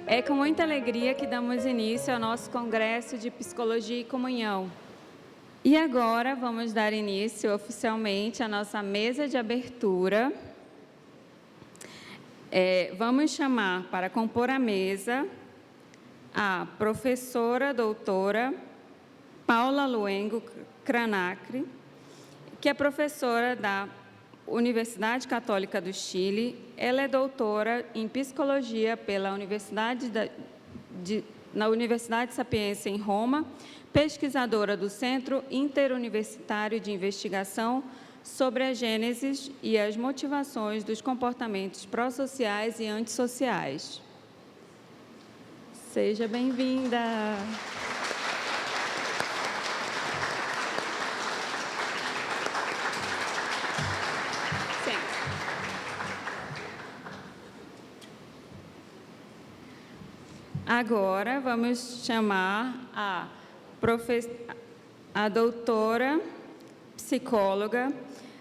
É com muita alegria que damos início ao nosso Congresso de Psicologia e Comunhão. E agora vamos dar início oficialmente à nossa mesa de abertura. Vamos chamar para compor a mesa a professora doutora Paula Luengo Cranacre, que é professora da Universidade Católica do Chile. Ela é doutora em Psicologia pela na Universidade Sapienza, em Roma, pesquisadora do Centro Interuniversitário de Investigação sobre a Gênese e as motivações dos comportamentos pró-sociais e antissociais. Seja bem-vinda! Agora, vamos chamar a doutora psicóloga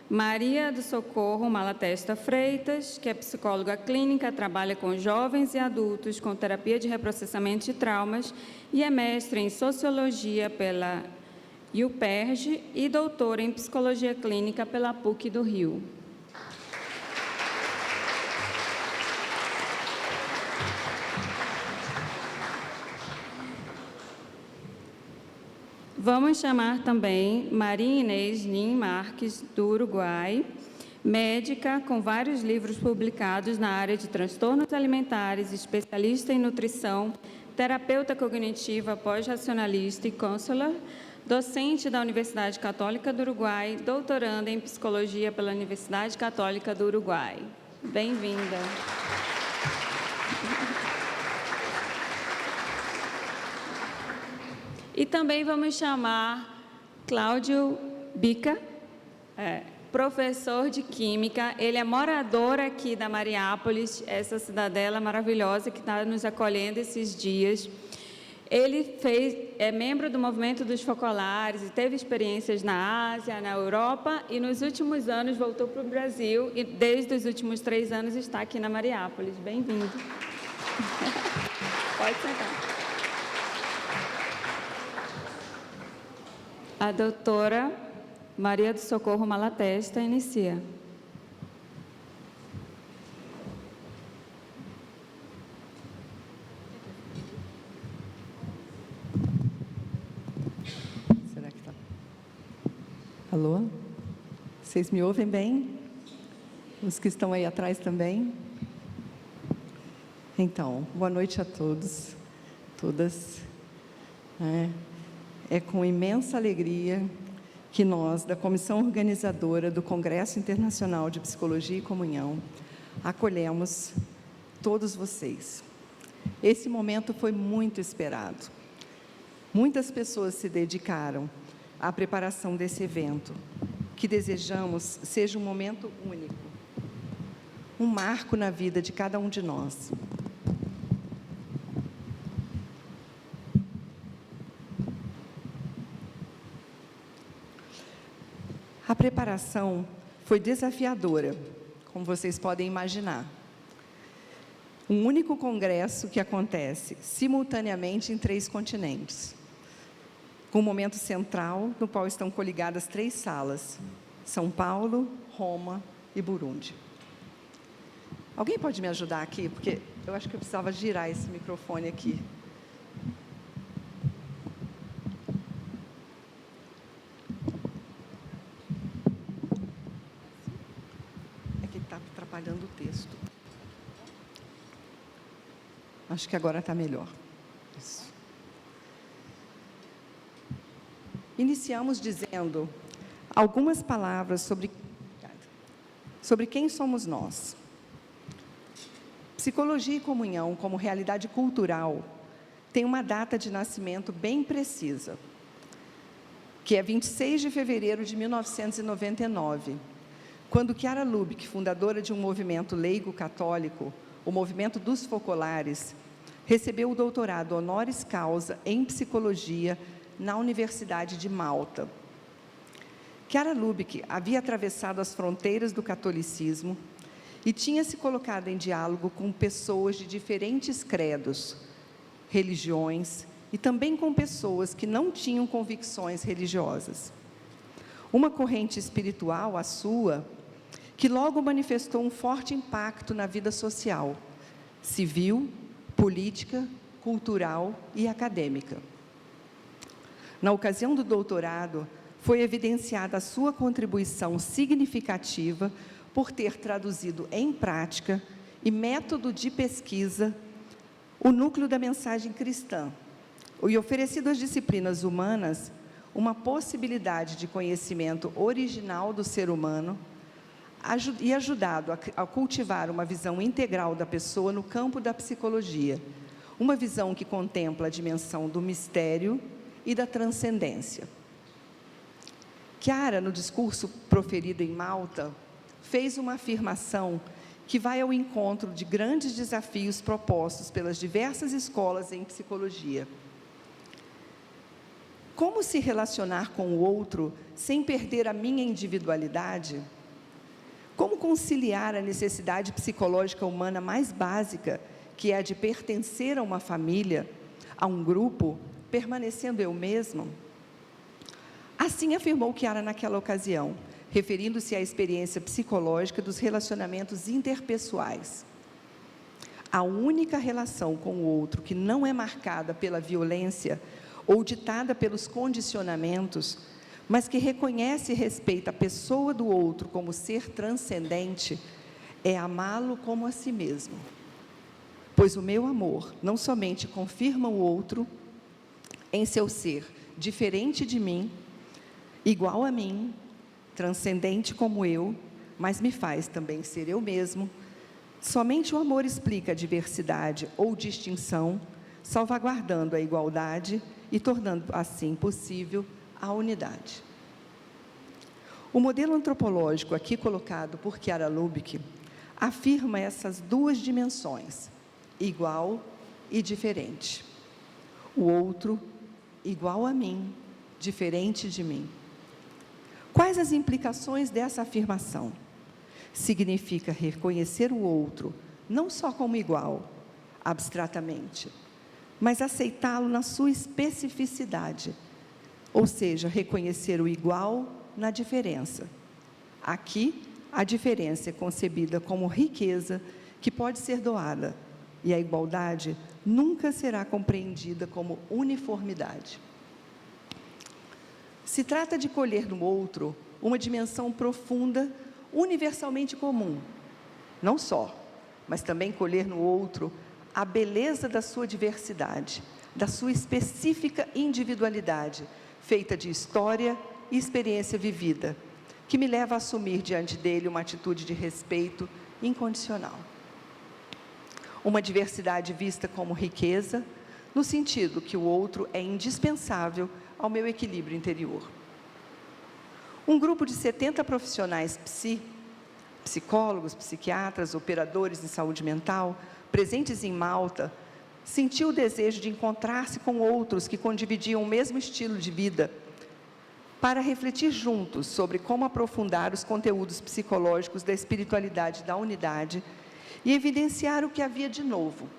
Maria do Socorro Malatesta Freitas, que é psicóloga clínica, trabalha com jovens e adultos com terapia de reprocessamento de traumas e é mestre em Sociologia pela UPERJ e doutora em Psicologia Clínica pela PUC do Rio. Vamos chamar também Maria Inês Lim Marques, do Uruguai, médica com vários livros publicados na área de transtornos alimentares, especialista em nutrição, terapeuta cognitiva pós-racionalista e counselor, docente da Universidade Católica do Uruguai, doutoranda em psicologia pela Universidade Católica do Uruguai. Bem-vinda! E também vamos chamar Cláudio Bica, professor de Química. Ele é morador aqui da Mariápolis, essa cidadela maravilhosa que está nos acolhendo esses dias. Ele é membro do movimento dos focolares e teve experiências na Ásia, na Europa, e nos últimos anos voltou para o Brasil e desde os últimos 3 anos está aqui na Mariápolis. Bem-vindo. Pode sentar. A doutora Maria do Socorro Malatesta inicia. Será que está? Alô? Vocês me ouvem bem? Os que estão aí atrás também? Então, boa noite a todos, todas. É com imensa alegria que nós, da Comissão Organizadora do Congresso Internacional de Psicologia e Comunhão, acolhemos todos vocês. Esse momento foi muito esperado. Muitas pessoas se dedicaram à preparação desse evento, que desejamos seja um momento único, um marco na vida de cada um de nós. A preparação foi desafiadora, como vocês podem imaginar. Um único congresso que acontece simultaneamente em 3 continentes, com um momento central no qual estão coligadas 3 salas: São Paulo, Roma e Burundi. Alguém pode me ajudar aqui? Porque eu acho que eu precisava girar esse microfone aqui. Atrapalhando o texto. Acho que agora está melhor. Isso. Iniciamos dizendo algumas palavras sobre quem somos nós. Psicologia e Comunhão, como realidade cultural, tem uma data de nascimento bem precisa, que é 26 de fevereiro de 1999, quando Chiara Lubich, fundadora de um movimento leigo católico, o Movimento dos Focolares, recebeu o doutorado honoris causa em Psicologia na Universidade de Malta. Chiara Lubich havia atravessado as fronteiras do catolicismo e tinha se colocado em diálogo com pessoas de diferentes credos, religiões e também com pessoas que não tinham convicções religiosas. Uma corrente espiritual, a sua, que logo manifestou um forte impacto na vida social, civil, política, cultural e acadêmica. Na ocasião do doutorado, foi evidenciada a sua contribuição significativa por ter traduzido em prática e método de pesquisa o núcleo da mensagem cristã e oferecido às disciplinas humanas uma possibilidade de conhecimento original do ser humano e ajudado a cultivar uma visão integral da pessoa no campo da psicologia, uma visão que contempla a dimensão do mistério e da transcendência. Chiara, no discurso proferido em Malta, fez uma afirmação que vai ao encontro de grandes desafios propostos pelas diversas escolas em psicologia. Como se relacionar com o outro sem perder a minha individualidade? Como conciliar a necessidade psicológica humana mais básica, que é a de pertencer a uma família, a um grupo, permanecendo eu mesmo? Assim afirmou Chiara naquela ocasião, referindo-se à experiência psicológica dos relacionamentos interpessoais. A única relação com o outro que não é marcada pela violência ou ditada pelos condicionamentos, mas que reconhece e respeita a pessoa do outro como ser transcendente, é amá-lo como a si mesmo. Pois o meu amor não somente confirma o outro em seu ser diferente de mim, igual a mim, transcendente como eu, mas me faz também ser eu mesmo. Somente o amor explica a diversidade ou distinção, salvaguardando a igualdade e tornando assim possível a unidade. O modelo antropológico aqui colocado por Chiara Lubich afirma essas duas dimensões, igual e diferente. O outro, igual a mim, diferente de mim. Quais as implicações dessa afirmação? Significa reconhecer o outro, não só como igual, abstratamente, mas aceitá-lo na sua especificidade, ou seja, reconhecer o igual na diferença. Aqui, a diferença é concebida como riqueza que pode ser doada, e a igualdade nunca será compreendida como uniformidade. Se trata de colher no outro uma dimensão profunda, universalmente comum, não só, mas também colher no outro a beleza da sua diversidade, da sua específica individualidade, feita de história e experiência vivida, que me leva a assumir diante dele uma atitude de respeito incondicional. Uma diversidade vista como riqueza, no sentido que o outro é indispensável ao meu equilíbrio interior. Um grupo de 70 profissionais psicólogos, psiquiatras, operadores em saúde mental, presentes em Malta, sentiu o desejo de encontrar-se com outros que condividiam o mesmo estilo de vida, para refletir juntos sobre como aprofundar os conteúdos psicológicos da espiritualidade da unidade e evidenciar o que havia de novo.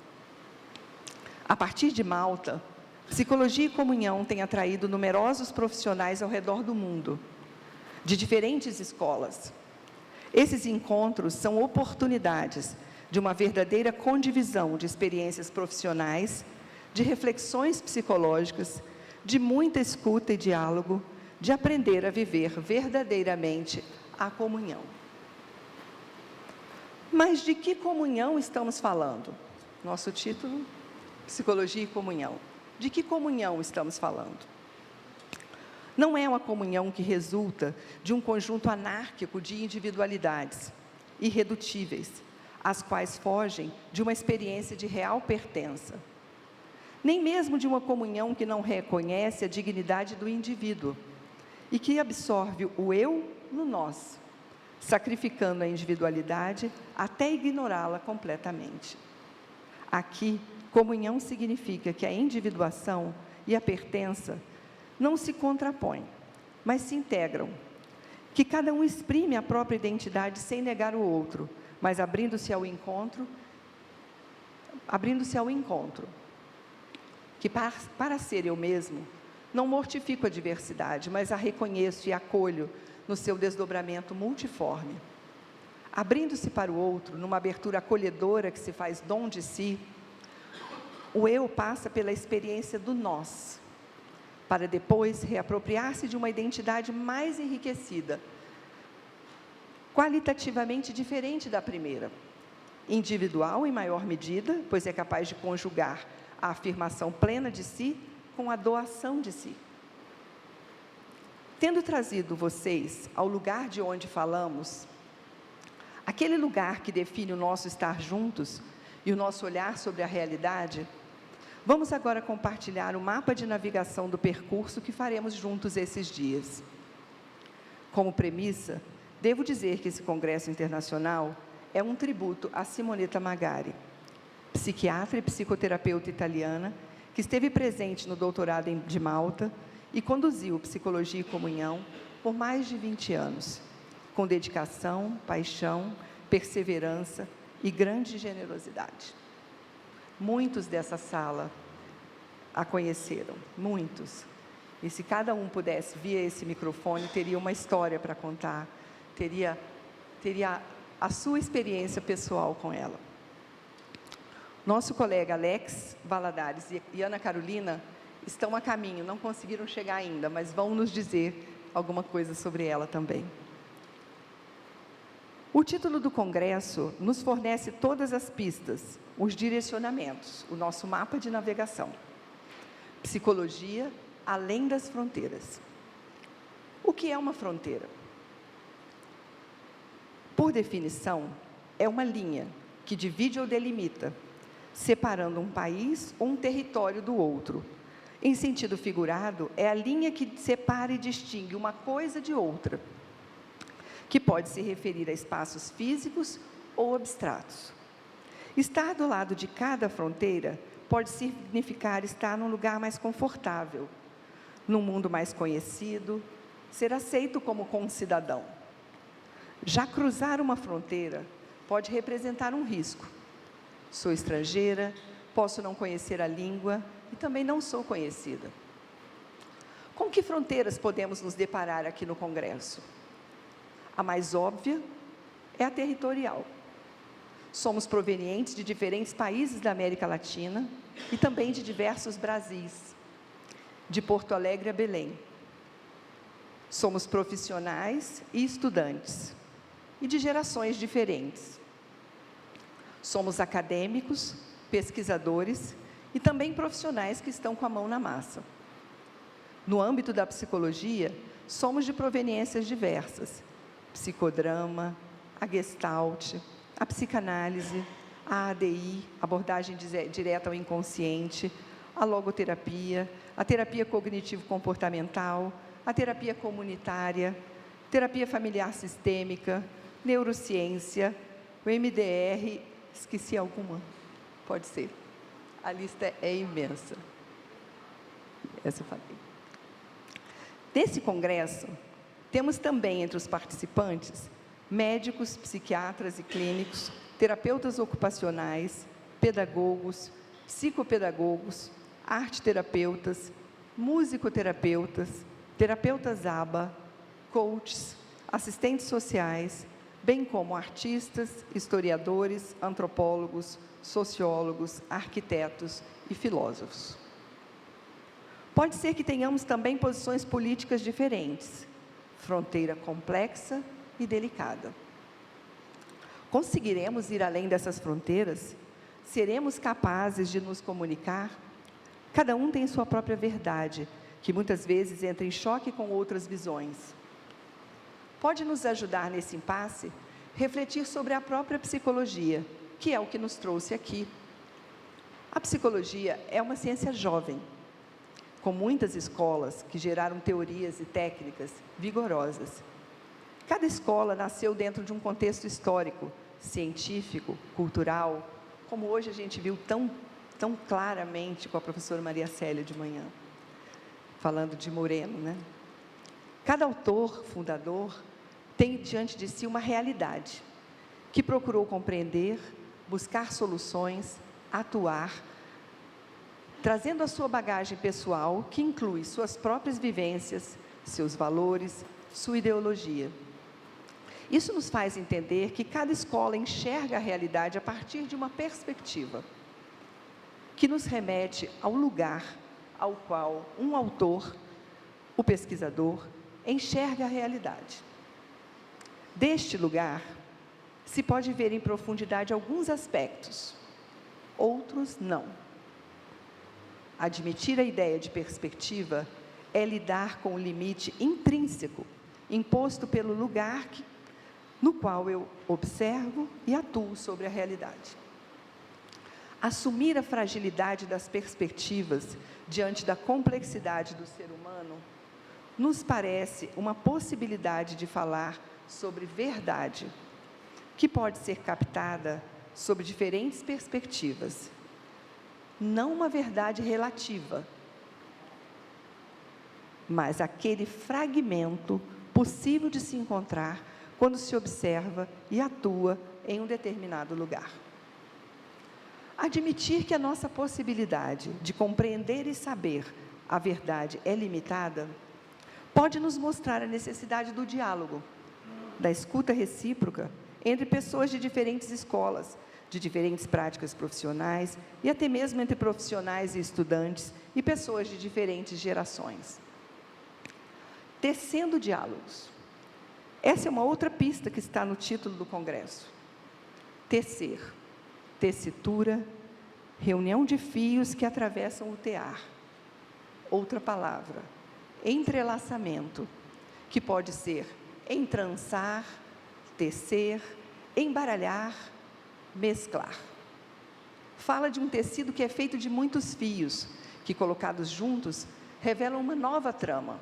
A partir de Malta, Psicologia e Comunhão tem atraído numerosos profissionais ao redor do mundo, de diferentes escolas. Esses encontros são oportunidades de uma verdadeira condivisão de experiências profissionais, de reflexões psicológicas, de muita escuta e diálogo, de aprender a viver verdadeiramente a comunhão. Mas de que comunhão estamos falando? Nosso título, Psicologia e Comunhão. De que comunhão estamos falando? Não é uma comunhão que resulta de um conjunto anárquico de individualidades, irredutíveis, as quais fogem de uma experiência de real pertença. Nem mesmo de uma comunhão que não reconhece a dignidade do indivíduo e que absorve o eu no nós, sacrificando a individualidade até ignorá-la completamente. Aqui, comunhão significa que a individuação e a pertença não se contrapõem, mas se integram. que cada um exprime a própria identidade sem negar o outro, mas abrindo-se ao encontro, que para ser eu mesmo, não mortifico a diversidade, mas a reconheço e acolho no seu desdobramento multiforme. Abrindo-se para o outro, numa abertura acolhedora que se faz dom de si, o eu passa pela experiência do nós, para depois reapropriar-se de uma identidade mais enriquecida, qualitativamente diferente da primeira. Individual em maior medida, pois é capaz de conjugar a afirmação plena de si com a doação de si. Tendo trazido vocês ao lugar de onde falamos, aquele lugar que define o nosso estar juntos e o nosso olhar sobre a realidade, vamos agora compartilhar o mapa de navegação do percurso que faremos juntos esses dias. Como premissa, devo dizer que esse congresso internacional é um tributo a Simonetta Magari, psiquiatra e psicoterapeuta italiana, que esteve presente no doutorado de Malta e conduziu Psicologia e Comunhão por mais de 20 anos, com dedicação, paixão, perseverança e grande generosidade. Muitos dessa sala a conheceram, muitos. E se cada um pudesse, via esse microfone, teria uma história para contar, teria a sua experiência pessoal com ela. Nosso colega Alex Valadares e Ana Carolina estão a caminho, não conseguiram chegar ainda, mas vão nos dizer alguma coisa sobre ela também. O título do congresso nos fornece todas as pistas, os direcionamentos, o nosso mapa de navegação. Psicologia além das fronteiras. O que é uma fronteira? Por definição, é uma linha que divide ou delimita, separando um país ou um território do outro. Em sentido figurado, é a linha que separa e distingue uma coisa de outra, que pode se referir a espaços físicos ou abstratos. Estar do lado de cada fronteira pode significar estar num lugar mais confortável, num mundo mais conhecido, ser aceito como concidadão. Já cruzar uma fronteira pode representar um risco. Sou estrangeira, posso não conhecer a língua e também não sou conhecida. Com que fronteiras podemos nos deparar aqui no Congresso? A mais óbvia é a territorial. Somos provenientes de diferentes países da América Latina e também de diversos Brasis, de Porto Alegre a Belém. Somos profissionais e estudantes, e de gerações diferentes. Somos acadêmicos, pesquisadores e também profissionais que estão com a mão na massa. No âmbito da psicologia, somos de proveniências diversas: psicodrama, a Gestalt, a psicanálise, a ADI, abordagem direta ao inconsciente, a logoterapia, a terapia cognitivo-comportamental, a terapia comunitária, terapia familiar sistêmica, neurociência, o MDR, esqueci alguma? Pode ser. A lista é imensa. Essa eu falei. Nesse congresso, temos também entre os participantes médicos, psiquiatras e clínicos, terapeutas ocupacionais, pedagogos, psicopedagogos, arteterapeutas, musicoterapeutas, terapeutas ABA, coaches, assistentes sociais, bem como artistas, historiadores, antropólogos, sociólogos, arquitetos e filósofos. Pode ser que tenhamos também posições políticas diferentes, fronteira complexa e delicada. Conseguiremos ir além dessas fronteiras? Seremos capazes de nos comunicar? Cada um tem sua própria verdade, que muitas vezes entra em choque com outras visões. Pode nos ajudar nesse impasse refletir sobre a própria psicologia, que é o que nos trouxe aqui. A psicologia é uma ciência jovem, com muitas escolas que geraram teorias e técnicas vigorosas. Cada escola nasceu dentro de um contexto histórico, científico, cultural, como hoje a gente viu tão claramente com a professora Maria Célia de manhã, falando de Moreno, né? Cada autor, fundador, tem diante de si uma realidade, que procurou compreender, buscar soluções, atuar, trazendo a sua bagagem pessoal, que inclui suas próprias vivências, seus valores, sua ideologia. Isso nos faz entender que cada escola enxerga a realidade a partir de uma perspectiva, que nos remete ao lugar ao qual um autor, o pesquisador, enxerga a realidade. Deste lugar, se pode ver em profundidade alguns aspectos, outros não. Admitir a ideia de perspectiva é lidar com o limite intrínseco, imposto pelo lugar no qual eu observo e atuo sobre a realidade. Assumir a fragilidade das perspectivas diante da complexidade do ser humano nos parece uma possibilidade de falar sobre verdade, que pode ser captada sob diferentes perspectivas. Não uma verdade relativa, mas aquele fragmento possível de se encontrar quando se observa e atua em um determinado lugar. Admitir que a nossa possibilidade de compreender e saber a verdade é limitada, pode nos mostrar a necessidade do diálogo, da escuta recíproca entre pessoas de diferentes escolas, de diferentes práticas profissionais e até mesmo entre profissionais e estudantes e pessoas de diferentes gerações. Tecendo diálogos. Essa é uma outra pista que está no título do congresso. Tecer, tessitura, reunião de fios que atravessam o tear. Outra palavra, entrelaçamento, que pode ser entrançar, tecer, embaralhar, mesclar. Fala de um tecido que é feito de muitos fios, que colocados juntos, revelam uma nova trama.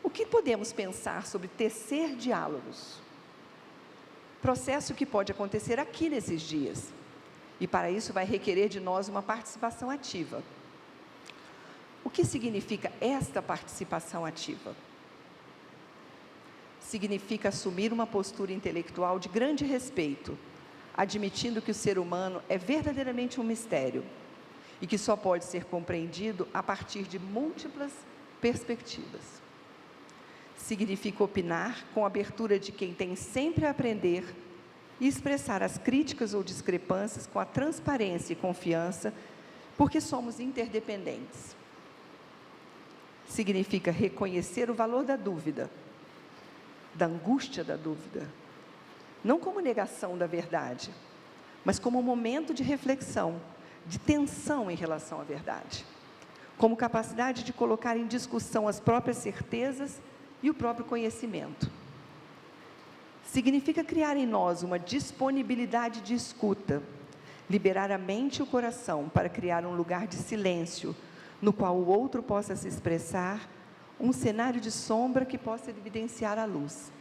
O que podemos pensar sobre tecer diálogos? Processo que pode acontecer aqui nesses dias. E para isso vai requerer de nós uma participação ativa. O que significa esta participação ativa? Significa assumir uma postura intelectual de grande respeito, admitindo que o ser humano é verdadeiramente um mistério e que só pode ser compreendido a partir de múltiplas perspectivas. Significa opinar com a abertura de quem tem sempre a aprender e expressar as críticas ou discrepâncias com a transparência e confiança, porque somos interdependentes. Significa reconhecer o valor da dúvida, da angústia da dúvida, não como negação da verdade, mas como um momento de reflexão, de tensão em relação à verdade, como capacidade de colocar em discussão as próprias certezas e o próprio conhecimento. Significa criar em nós uma disponibilidade de escuta, liberar a mente e o coração para criar um lugar de silêncio, no qual o outro possa se expressar, um cenário de sombra que possa evidenciar a luz.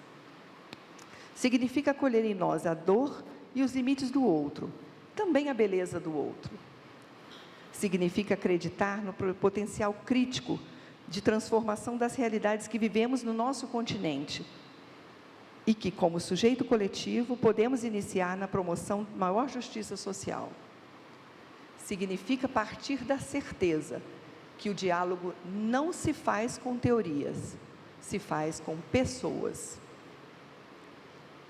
Significa acolher em nós a dor e os limites do outro, também a beleza do outro. Significa acreditar no potencial crítico de transformação das realidades que vivemos no nosso continente e que, como sujeito coletivo, podemos iniciar na promoção de maior justiça social. Significa partir da certeza que o diálogo não se faz com teorias, se faz com pessoas.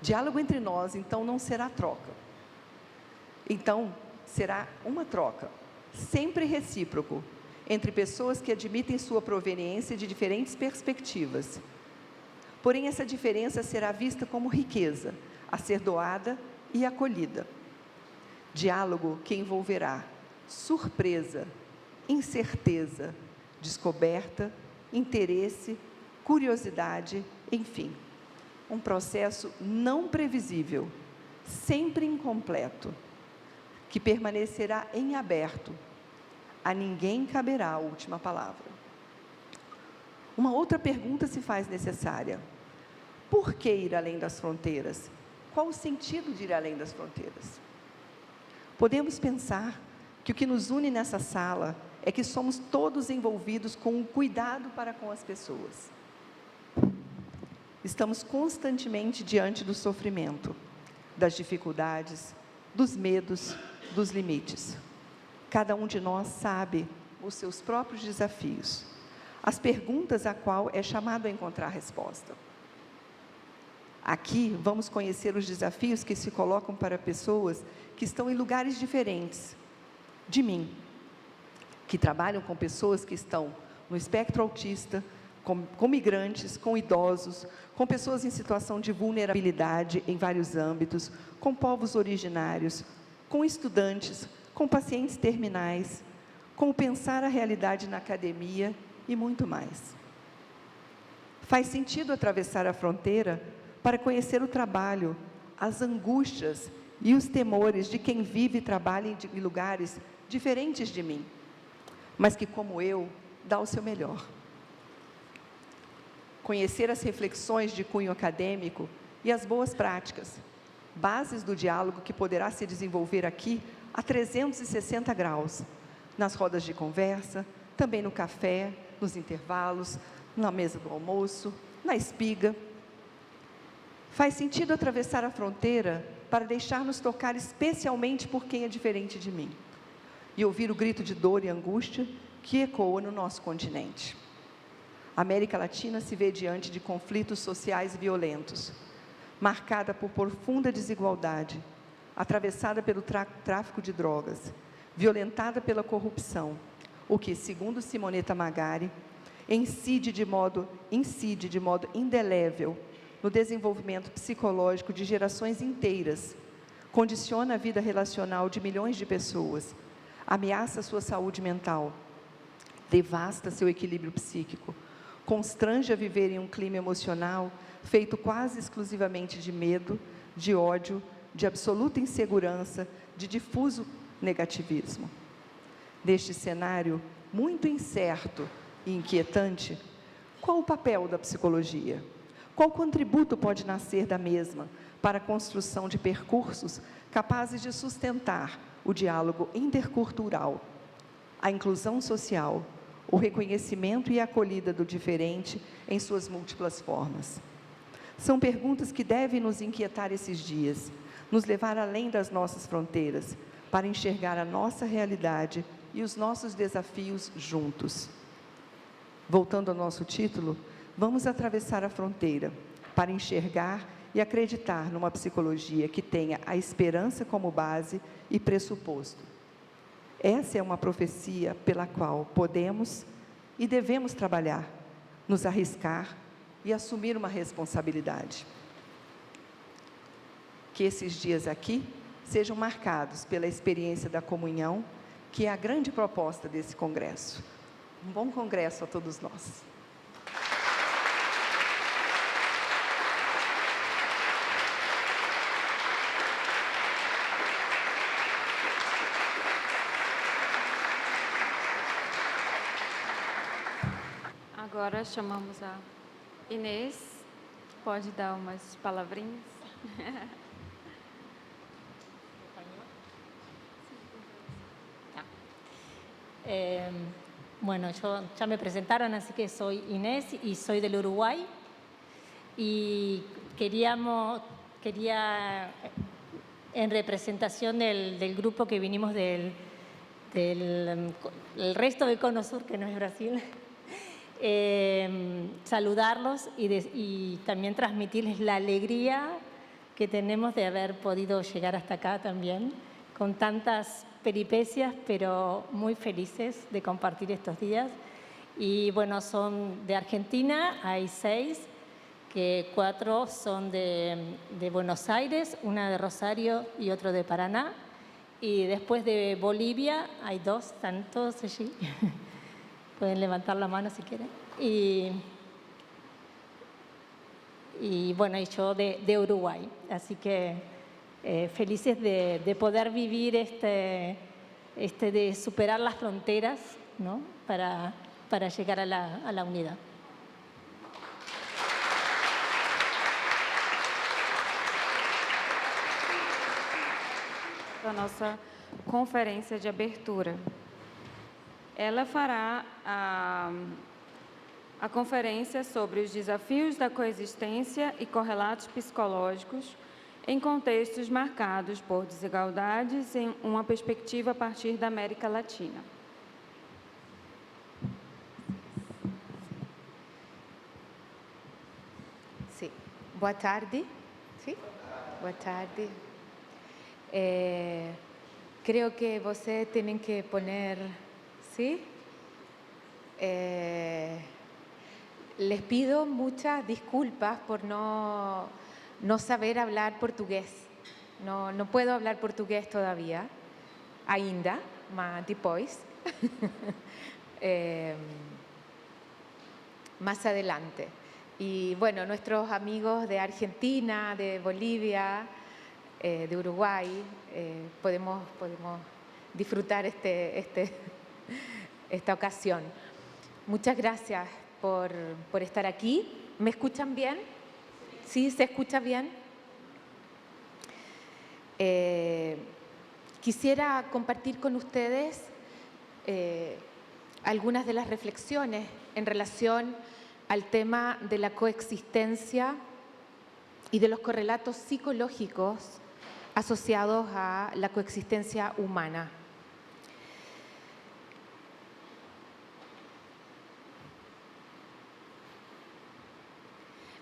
Diálogo entre nós, então, não será troca. Então, será uma troca, sempre recíproco, entre pessoas que admitem sua proveniência de diferentes perspectivas. Porém, essa diferença será vista como riqueza, a ser doada e acolhida. Diálogo que envolverá surpresa, incerteza, descoberta, interesse, curiosidade, enfim. Um processo não previsível, sempre incompleto, que permanecerá em aberto. A ninguém caberá a última palavra. Uma outra pergunta se faz necessária. Por que ir além das fronteiras? Qual o sentido de ir além das fronteiras? Podemos pensar que o que nos une nessa sala é que somos todos envolvidos com um cuidado para com as pessoas. estamos constantemente diante do sofrimento, das dificuldades, dos medos, dos limites. Cada um de nós sabe os seus próprios desafios, as perguntas a qual é chamado a encontrar resposta. Aqui vamos conhecer os desafios que se colocam para pessoas que estão em lugares diferentes de mim, que trabalham com pessoas que estão no espectro autista, com migrantes, com idosos, com pessoas em situação de vulnerabilidade em vários âmbitos, com povos originários, com estudantes, com pacientes terminais, com o pensar a realidade na academia e muito mais. Faz sentido atravessar a fronteira para conhecer o trabalho, as angústias e os temores de quem vive e trabalha em lugares diferentes de mim, mas que, como eu, dá o seu melhor. Conhecer as reflexões de cunho acadêmico e as boas práticas, bases do diálogo que poderá se desenvolver aqui a 360 graus, nas rodas de conversa, também no café, nos intervalos, na mesa do almoço, na espiga. Faz sentido atravessar a fronteira para deixar-nos tocar especialmente por quem é diferente de mim e ouvir o grito de dor e angústia que ecoa no nosso continente. A América Latina se vê diante de conflitos sociais violentos, marcada por profunda desigualdade, atravessada pelo tráfico de drogas, violentada pela corrupção, o que, segundo Simonetta Magari, incide de modo indelével no desenvolvimento psicológico de gerações inteiras, condiciona a vida relacional de milhões de pessoas, ameaça sua saúde mental, devasta seu equilíbrio psíquico, constrange a viver em um clima emocional feito quase exclusivamente de medo, de ódio, de absoluta insegurança, de difuso negativismo. Neste cenário muito incerto e inquietante, qual o papel da psicologia? Qual contributo pode nascer da mesma para a construção de percursos capazes de sustentar o diálogo intercultural, a inclusão social, o reconhecimento e a acolhida do diferente em suas múltiplas formas? São perguntas que devem nos inquietar esses dias, nos levar além das nossas fronteiras, para enxergar a nossa realidade e os nossos desafios juntos. Voltando ao nosso título, vamos atravessar a fronteira para enxergar e acreditar numa psicologia que tenha a esperança como base e pressuposto. Essa é uma profecia pela qual podemos e devemos trabalhar, nos arriscar e assumir uma responsabilidade. Que esses dias aqui sejam marcados pela experiência da comunhão, que é a grande proposta desse congresso. Um bom congresso a todos nós. Agora chamamos a Inês, pode dar umas palavrinhas. Bueno, ya me presentaron, así que soy Inés y soy del Uruguay. Y quería, en representación del grupo que vinimos del resto del Cono Sur, que no es Brasil, saludarlos y también transmitirles la alegría que tenemos de haber podido llegar hasta acá también, con tantas peripecias, pero muy felices de compartir estos días. Y bueno, son de Argentina, hay 6, que 4 son de Buenos Aires, una de Rosario y otro de Paraná. Y después de Bolivia hay 2, están todos allí. Pueden levantar la mano si quieren. Y bueno, y yo de Uruguay. Así que felices de poder vivir de superar las fronteras, ¿no? para llegar a la unidad. A nossa conferência de abertura. Ela fará a conferência sobre os desafios da coexistência e correlatos psicológicos em contextos marcados por desigualdades em uma perspectiva a partir da América Latina. Sí. Boa tarde. Sí. Boa tarde. Creo que vocês tienen que poner, ¿sí? Les pido muchas disculpas por no saber hablar portugués. No puedo hablar portugués todavía, ainda, mas depois. Más adelante. Y bueno, nuestros amigos de Argentina, de Bolivia, de Uruguay, podemos disfrutar esta ocasión. Muchas gracias por estar aquí. ¿Me escuchan bien? ¿Sí? ¿Se escucha bien? Quisiera compartir con ustedes algunas de las reflexiones en relación al tema de la coexistencia y de los correlatos psicológicos asociados a la coexistencia humana.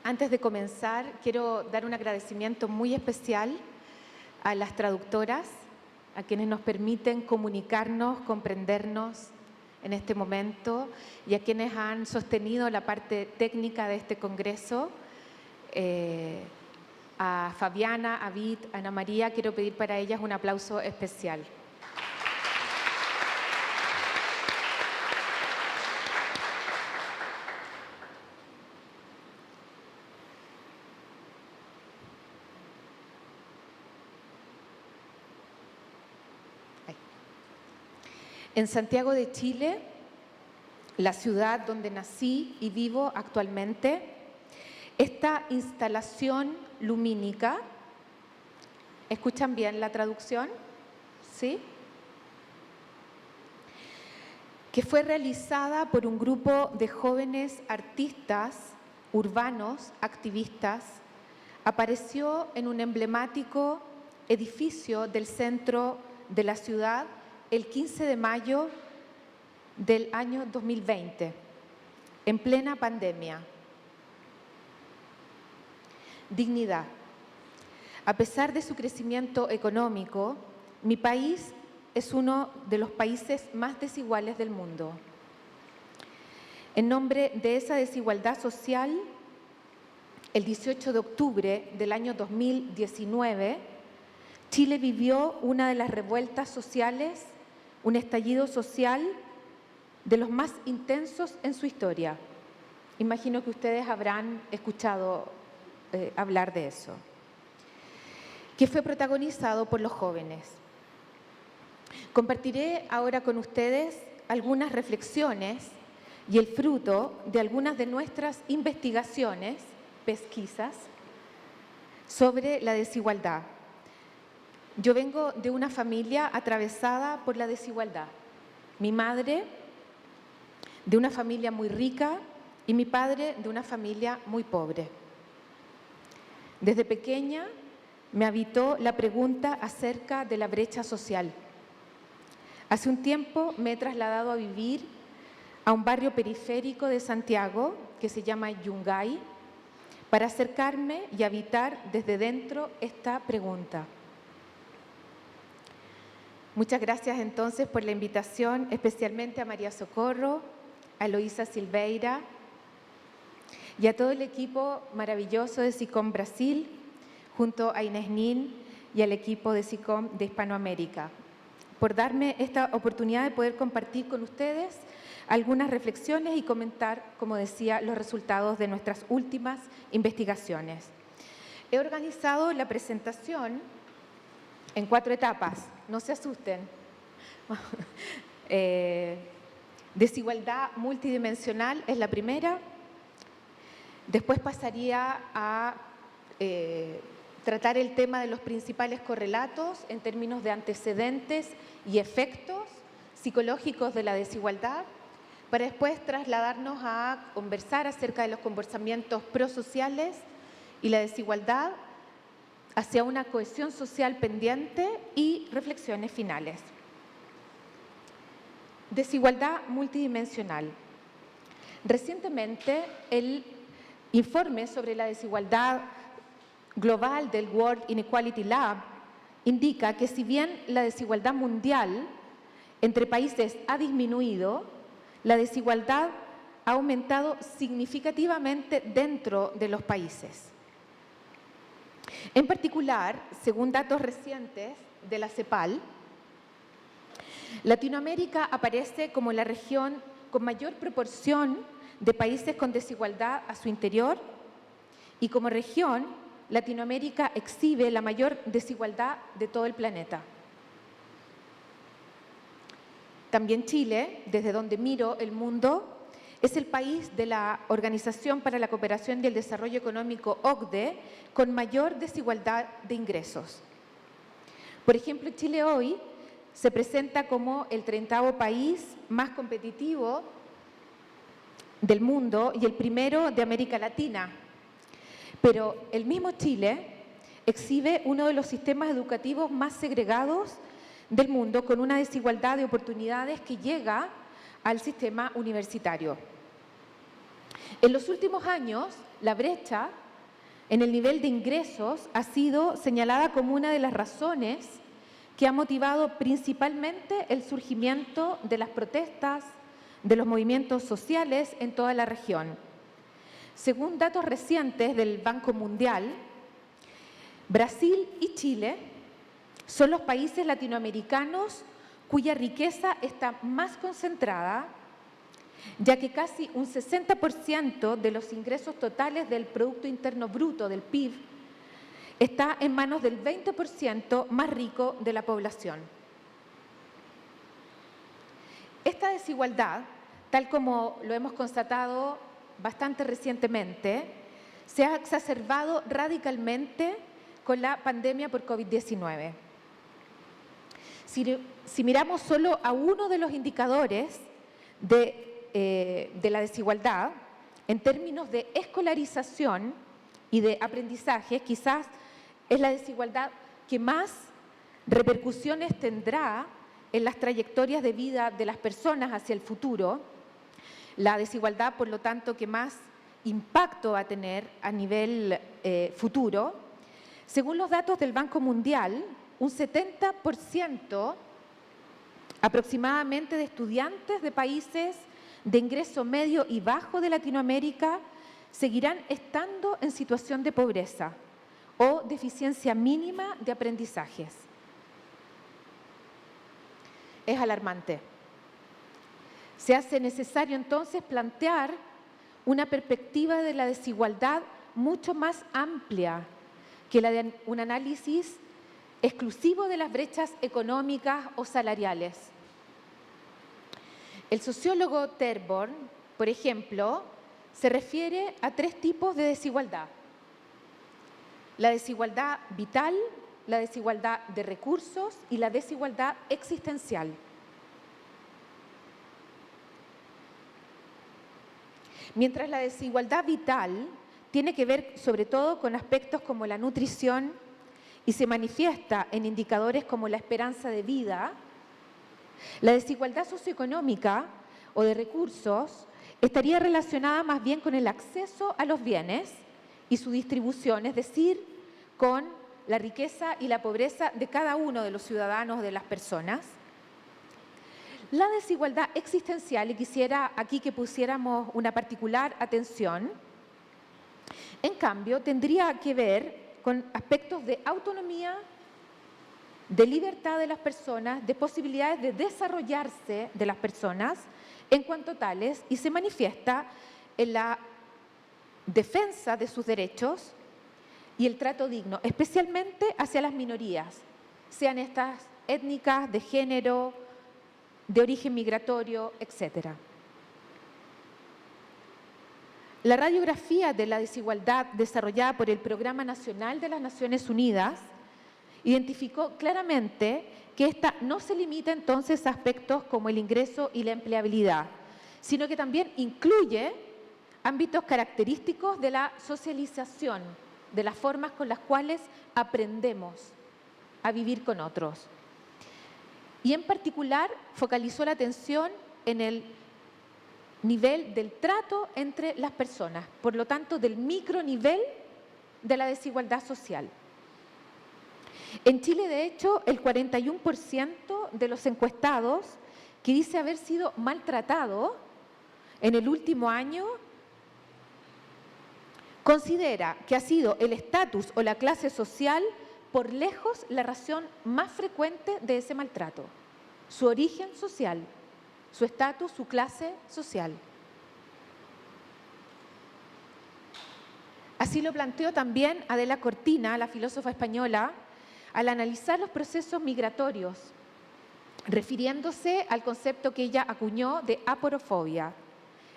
Antes de comenzar, quiero dar un agradecimiento muy especial a las traductoras, a quienes nos permiten comunicarnos, comprendernos en este momento y a quienes han sostenido la parte técnica de este congreso. A Fabiana, a Vid, a Ana María, quiero pedir para ellas un aplauso especial. En Santiago de Chile, la ciudad donde nací y vivo actualmente, esta instalación lumínica, ¿escuchan bien la traducción? ¿Sí? Que fue realizada por un grupo de jóvenes artistas urbanos, activistas, apareció en un emblemático edificio del centro de la ciudad el 15 de mayo del año 2020, en plena pandemia. Dignidad. A pesar de su crecimiento económico, mi país es uno de los países más desiguales del mundo. En nombre de esa desigualdad social, el 18 de octubre del año 2019, Chile vivió una de las revueltas sociales, un estallido social de los más intensos en su historia. Imagino que ustedes habrán escuchado hablar de eso, que fue protagonizado por los jóvenes. Compartiré ahora con ustedes algunas reflexiones y el fruto de algunas de nuestras investigaciones, pesquisas, sobre la desigualdad. Yo vengo de una familia atravesada por la desigualdad. Mi madre de una familia muy rica y mi padre de una familia muy pobre. Desde pequeña me habitó la pregunta acerca de la brecha social. Hace un tiempo me he trasladado a vivir a un barrio periférico de Santiago que se llama Yungay para acercarme y habitar desde dentro esta pregunta. Muchas gracias entonces por la invitación, especialmente a María Socorro, a Eloísa Silveira y a todo el equipo maravilloso de SICOM Brasil, junto a Inés Nin y al equipo de SICOM de Hispanoamérica, por darme esta oportunidad de poder compartir con ustedes algunas reflexiones y comentar, como decía, los resultados de nuestras últimas investigaciones. He organizado la presentación en 4 etapas, no se asusten. Desigualdad multidimensional es la primera. Después pasaría a tratar el tema de los principales correlatos en términos de antecedentes y efectos psicológicos de la desigualdad. para después trasladarnos a conversar acerca de los comportamientos prosociales y la desigualdad hacia una cohesión social pendiente y reflexiones finales. Desigualdad multidimensional. Recientemente, el informe sobre la desigualdad global del World Inequality Lab indica que si bien la desigualdad mundial entre países ha disminuido, la desigualdad ha aumentado significativamente dentro de los países. En particular, según datos recientes de la CEPAL, Latinoamérica aparece como la región con mayor proporción de países con desigualdad a su interior y como región, Latinoamérica exhibe la mayor desigualdad de todo el planeta. También Chile, desde donde miro el mundo, es el país de la Organización para la Cooperación y el Desarrollo Económico, OCDE, con mayor desigualdad de ingresos. Por ejemplo, Chile hoy se presenta como el 30º país más competitivo del mundo y el primero de América Latina. Pero el mismo Chile exhibe uno de los sistemas educativos más segregados del mundo, con una desigualdad de oportunidades que llega al sistema universitario. En los últimos años, la brecha en el nivel de ingresos ha sido señalada como una de las razones que ha motivado principalmente el surgimiento de las protestas, de los movimientos sociales en toda la región. Según datos recientes del Banco Mundial, Brasil y Chile son los países latinoamericanos cuya riqueza está más concentrada, ya que casi un 60% de los ingresos totales del Producto Interno Bruto, del PIB, está en manos del 20% más rico de la población. Esta desigualdad, tal como lo hemos constatado bastante recientemente, se ha exacerbado radicalmente con la pandemia por COVID-19. Si miramos solo a uno de los indicadores de la desigualdad, en términos de escolarización y de aprendizaje, quizás es la desigualdad que más repercusiones tendrá en las trayectorias de vida de las personas hacia el futuro, la desigualdad, por lo tanto, que más impacto va a tener a nivel futuro. Según los datos del Banco Mundial, un 70% aproximadamente de estudiantes de países de ingreso medio y bajo de Latinoamérica seguirán estando en situación de pobreza o deficiencia mínima de aprendizajes. Es alarmante. Se hace necesario entonces plantear una perspectiva de la desigualdad mucho más amplia que la de un análisis exclusivo de las brechas económicas o salariales. El sociólogo Terborn, por ejemplo, se refiere a 3 tipos de desigualdad: la desigualdad vital, la desigualdad de recursos y la desigualdad existencial. Mientras la desigualdad vital tiene que ver sobre todo con aspectos como la nutrición y se manifiesta en indicadores como la esperanza de vida, la desigualdad socioeconómica o de recursos estaría relacionada más bien con el acceso a los bienes y su distribución, es decir, con la riqueza y la pobreza de cada uno de los ciudadanos, de las personas. La desigualdad existencial, y quisiera aquí que pusiéramos una particular atención, en cambio, tendría que ver con aspectos de autonomía, de libertad de las personas, de posibilidades de desarrollarse de las personas en cuanto tales, y se manifiesta en la defensa de sus derechos y el trato digno, especialmente hacia las minorías, sean estas étnicas, de género, de origen migratorio, etc. La radiografía de la desigualdad desarrollada por el Programa Nacional de las Naciones Unidas identificó claramente que esta no se limita entonces a aspectos como el ingreso y la empleabilidad, sino que también incluye ámbitos característicos de la socialización, de las formas con las cuales aprendemos a vivir con otros. Y en particular focalizó la atención en el nivel del trato entre las personas, por lo tanto del micronivel de la desigualdad social. En Chile, de hecho, el 41% de los encuestados que dice haber sido maltratado en el último año considera que ha sido el estatus o la clase social por lejos la razón más frecuente de ese maltrato. Su origen social, su estatus, su clase social. Así lo planteó también Adela Cortina, la filósofa española, al analizar los procesos migratorios, refiriéndose al concepto que ella acuñó de aporofobia,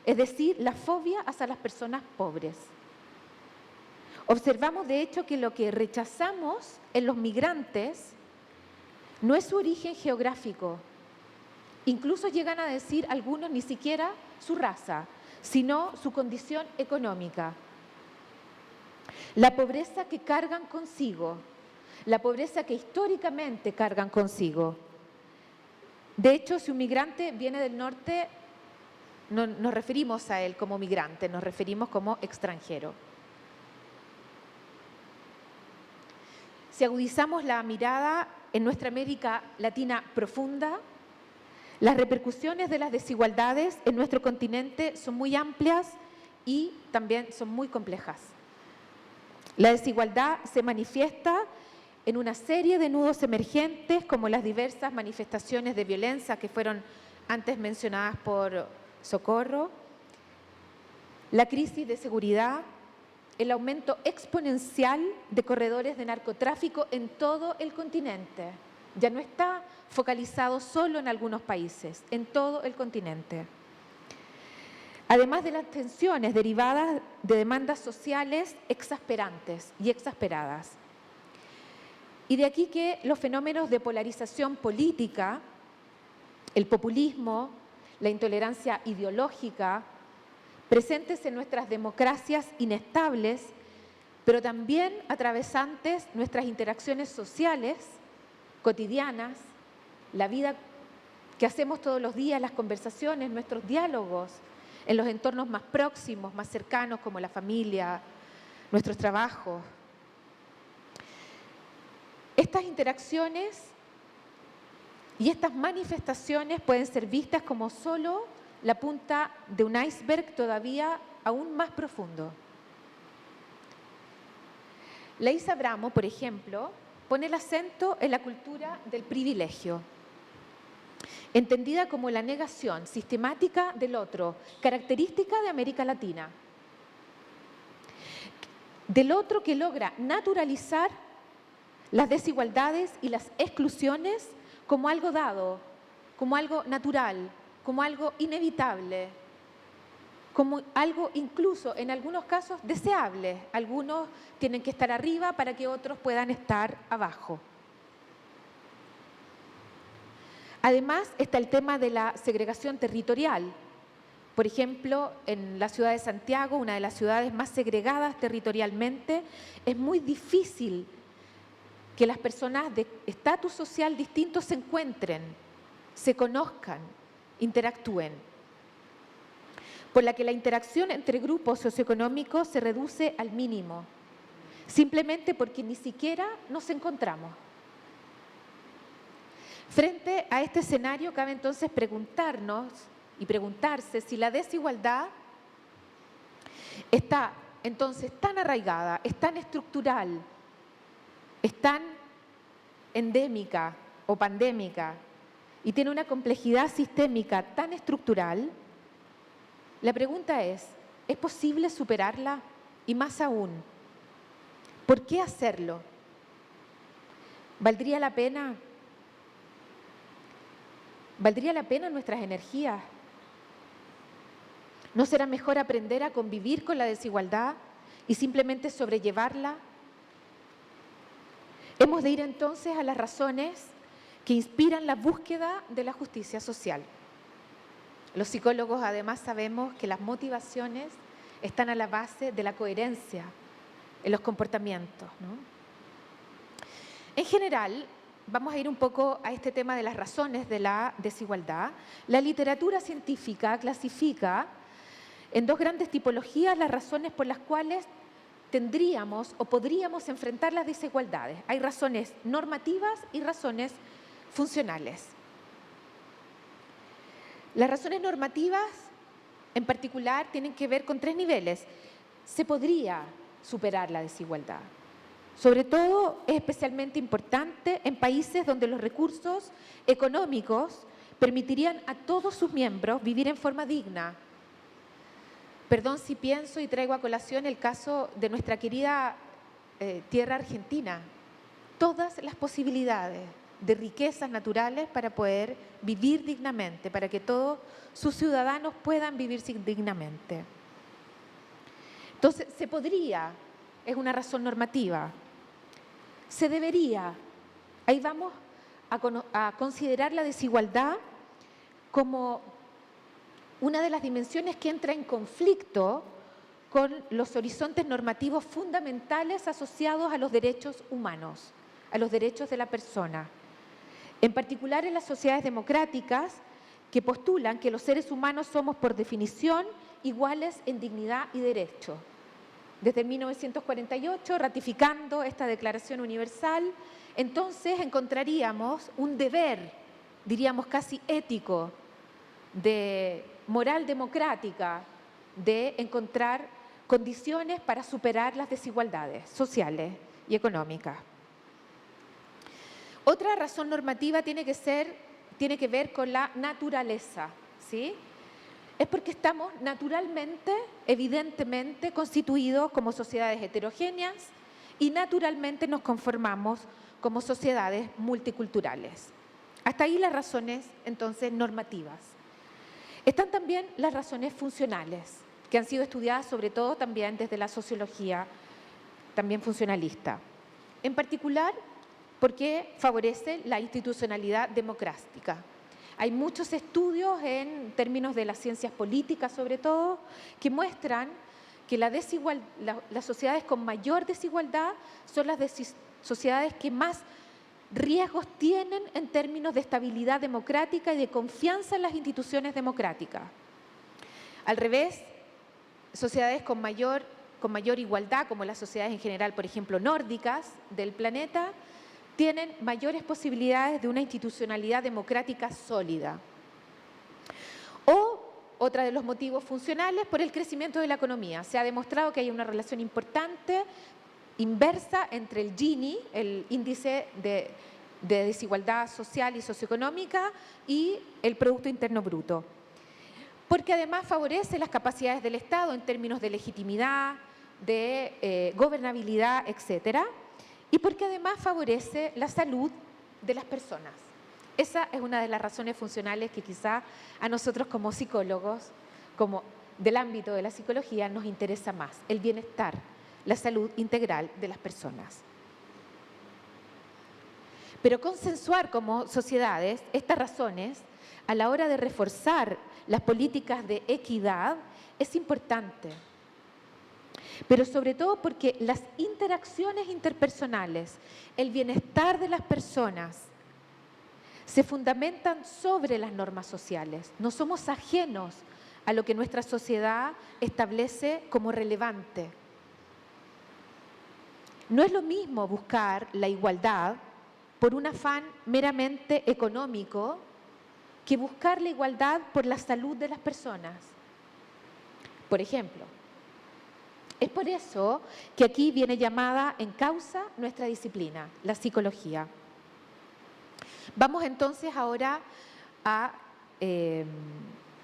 es decir, la fobia hacia las personas pobres. Observamos, de hecho, que lo que rechazamos en los migrantes no es su origen geográfico. Incluso llegan a decir algunos ni siquiera su raza, sino su condición económica. La pobreza que cargan consigo, la pobreza que históricamente cargan consigo. De hecho, si un migrante viene del norte, no nos referimos a él como migrante, nos referimos como extranjero. Si agudizamos la mirada en nuestra América Latina profunda, las repercusiones de las desigualdades en nuestro continente son muy amplias y también son muy complejas. La desigualdad se manifiesta en una serie de nudos emergentes, como las diversas manifestaciones de violencia que fueron antes mencionadas por Socorro, la crisis de seguridad, el aumento exponencial de corredores de narcotráfico en todo el continente. Ya no está focalizado solo en algunos países, en todo el continente. Además de las tensiones derivadas de demandas sociales exasperantes y exasperadas. Y de aquí que los fenómenos de polarización política, el populismo, la intolerancia ideológica, presentes en nuestras democracias inestables, pero también atravesantes nuestras interacciones sociales, cotidianas, la vida que hacemos todos los días, las conversaciones, nuestros diálogos, en los entornos más próximos, más cercanos, como la familia, nuestros trabajos. Estas interacciones y estas manifestaciones pueden ser vistas como solo la punta de un iceberg todavía aún más profundo. Leisa Abramo, por ejemplo, pone el acento en la cultura del privilegio, entendida como la negación sistemática del otro, característica de América Latina. Del otro que logra naturalizar las desigualdades y las exclusiones como algo dado, como algo natural, como algo inevitable, como algo incluso en algunos casos deseable. Algunos tienen que estar arriba para que otros puedan estar abajo. Además está el tema de la segregación territorial. Por ejemplo, en la ciudad de Santiago, una de las ciudades más segregadas territorialmente, es muy difícil que las personas de estatus social distinto se encuentren, se conozcan, interactúen. Por la que la interacción entre grupos socioeconómicos se reduce al mínimo, simplemente porque ni siquiera nos encontramos. Frente a este escenario cabe entonces preguntarnos y preguntarse si la desigualdad está entonces tan arraigada, es tan estructural, es tan endémica o pandémica y tiene una complejidad sistémica tan estructural. La pregunta ¿es posible superarla? Y más aún, ¿por qué hacerlo? ¿Valdría la pena? ¿Valdría la pena nuestras energías? ¿No será mejor aprender a convivir con la desigualdad y simplemente sobrellevarla? Hemos de ir entonces a las razones que inspiran la búsqueda de la justicia social. Los psicólogos además sabemos que las motivaciones están a la base de la coherencia en los comportamientos, ¿no? En general, vamos a ir un poco a este tema de las razones de la desigualdad. La literatura científica clasifica en dos grandes tipologías las razones por las cuales tendríamos o podríamos enfrentar las desigualdades. Hay razones normativas y razones funcionales. Las razones normativas, en particular, tienen que ver con tres niveles. Se podría superar la desigualdad. Sobre todo, es especialmente importante en países donde los recursos económicos permitirían a todos sus miembros vivir en forma digna. Perdón si pienso y traigo a colación el caso de nuestra querida tierra argentina. Todas las posibilidades de riquezas naturales para poder vivir dignamente, para que todos sus ciudadanos puedan vivir dignamente. Entonces, se podría, es una razón normativa. Se debería, ahí vamos a considerar la desigualdad como una de las dimensiones que entra en conflicto con los horizontes normativos fundamentales asociados a los derechos humanos, a los derechos de la persona. En particular en las sociedades democráticas que postulan que los seres humanos somos por definición iguales en dignidad y derecho. Desde 1948, ratificando esta Declaración Universal, entonces encontraríamos un deber, diríamos casi ético, de moral democrática, de encontrar condiciones para superar las desigualdades sociales y económicas. Otra razón normativa tiene que ver con la naturaleza, ¿sí? Es porque estamos naturalmente, evidentemente, constituidos como sociedades heterogéneas y naturalmente nos conformamos como sociedades multiculturales. Hasta ahí las razones, entonces, normativas. Están también las razones funcionales, que han sido estudiadas sobre todo también desde la sociología, también funcionalista. En particular, porque favorece la institucionalidad democrática. Hay muchos estudios en términos de las ciencias políticas, sobre todo, que muestran que las sociedades con mayor desigualdad son las sociedades que más riesgos tienen en términos de estabilidad democrática y de confianza en las instituciones democráticas. Al revés, sociedades con mayor igualdad, como las sociedades en general, por ejemplo, nórdicas del planeta, tienen mayores posibilidades de una institucionalidad democrática sólida. O, otra de los motivos funcionales, por el crecimiento de la economía. Se ha demostrado que hay una relación importante, inversa, entre el Gini, el índice de desigualdad social y socioeconómica, y el Producto Interno Bruto. Porque además favorece las capacidades del Estado en términos de legitimidad, de gobernabilidad, etcétera. Y porque además favorece la salud de las personas. Esa es una de las razones funcionales que quizá a nosotros como psicólogos, como del ámbito de la psicología, nos interesa más, el bienestar, la salud integral de las personas. Pero consensuar como sociedades estas razones a la hora de reforzar las políticas de equidad es importante. Pero sobre todo porque las interacciones interpersonales, el bienestar de las personas, se fundamentan sobre las normas sociales. No somos ajenos a lo que nuestra sociedad establece como relevante. No es lo mismo buscar la igualdad por un afán meramente económico que buscar la igualdad por la salud de las personas. Por ejemplo, es por eso que aquí viene llamada en causa nuestra disciplina, la psicología. Vamos entonces ahora a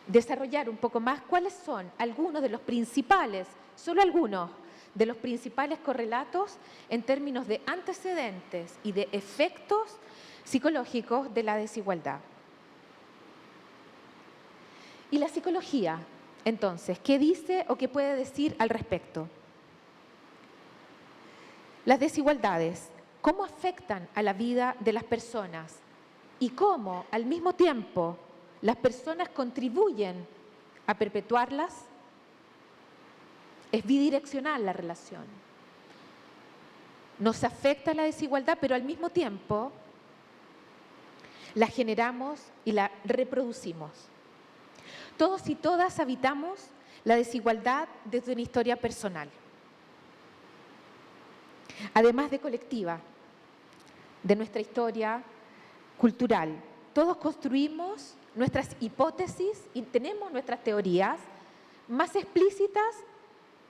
desarrollar un poco más cuáles son algunos de los principales, solo algunos de los principales correlatos en términos de antecedentes y de efectos psicológicos de la desigualdad. Y la psicología, entonces, ¿qué dice o qué puede decir al respecto? Las desigualdades, ¿cómo afectan a la vida de las personas? Y cómo, al mismo tiempo, las personas contribuyen a perpetuarlas, es bidireccional la relación. Nos afecta la desigualdad, pero al mismo tiempo la generamos y la reproducimos. Todos y todas habitamos la desigualdad desde una historia personal, además de colectiva, de nuestra historia cultural. Todos construimos nuestras hipótesis y tenemos nuestras teorías, más explícitas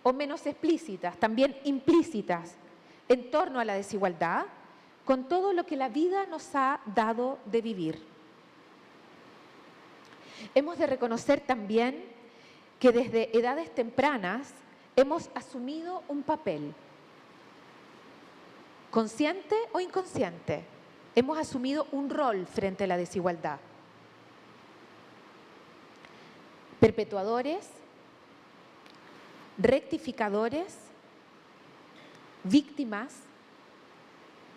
o menos explícitas, también implícitas, en torno a la desigualdad, con todo lo que la vida nos ha dado de vivir. Hemos de reconocer también que desde edades tempranas hemos asumido un papel, consciente o inconsciente, hemos asumido un rol frente a la desigualdad. Perpetuadores, rectificadores, víctimas,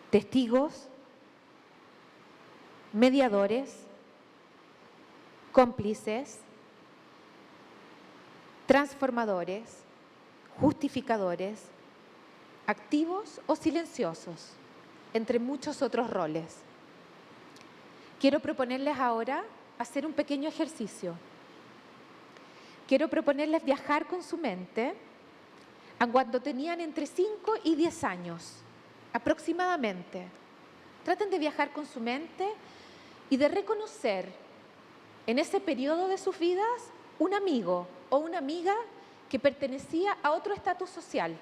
testigos, mediadores, cómplices, transformadores, justificadores, activos o silenciosos, entre muchos otros roles. Quiero proponerles ahora hacer un pequeño ejercicio. Quiero proponerles viajar con su mente a cuando tenían entre 5 y 10 años, aproximadamente. Traten de viajar con su mente y de reconocer en ese periodo de sus vidas un amigo o una amiga que pertenecía a otro estatus social,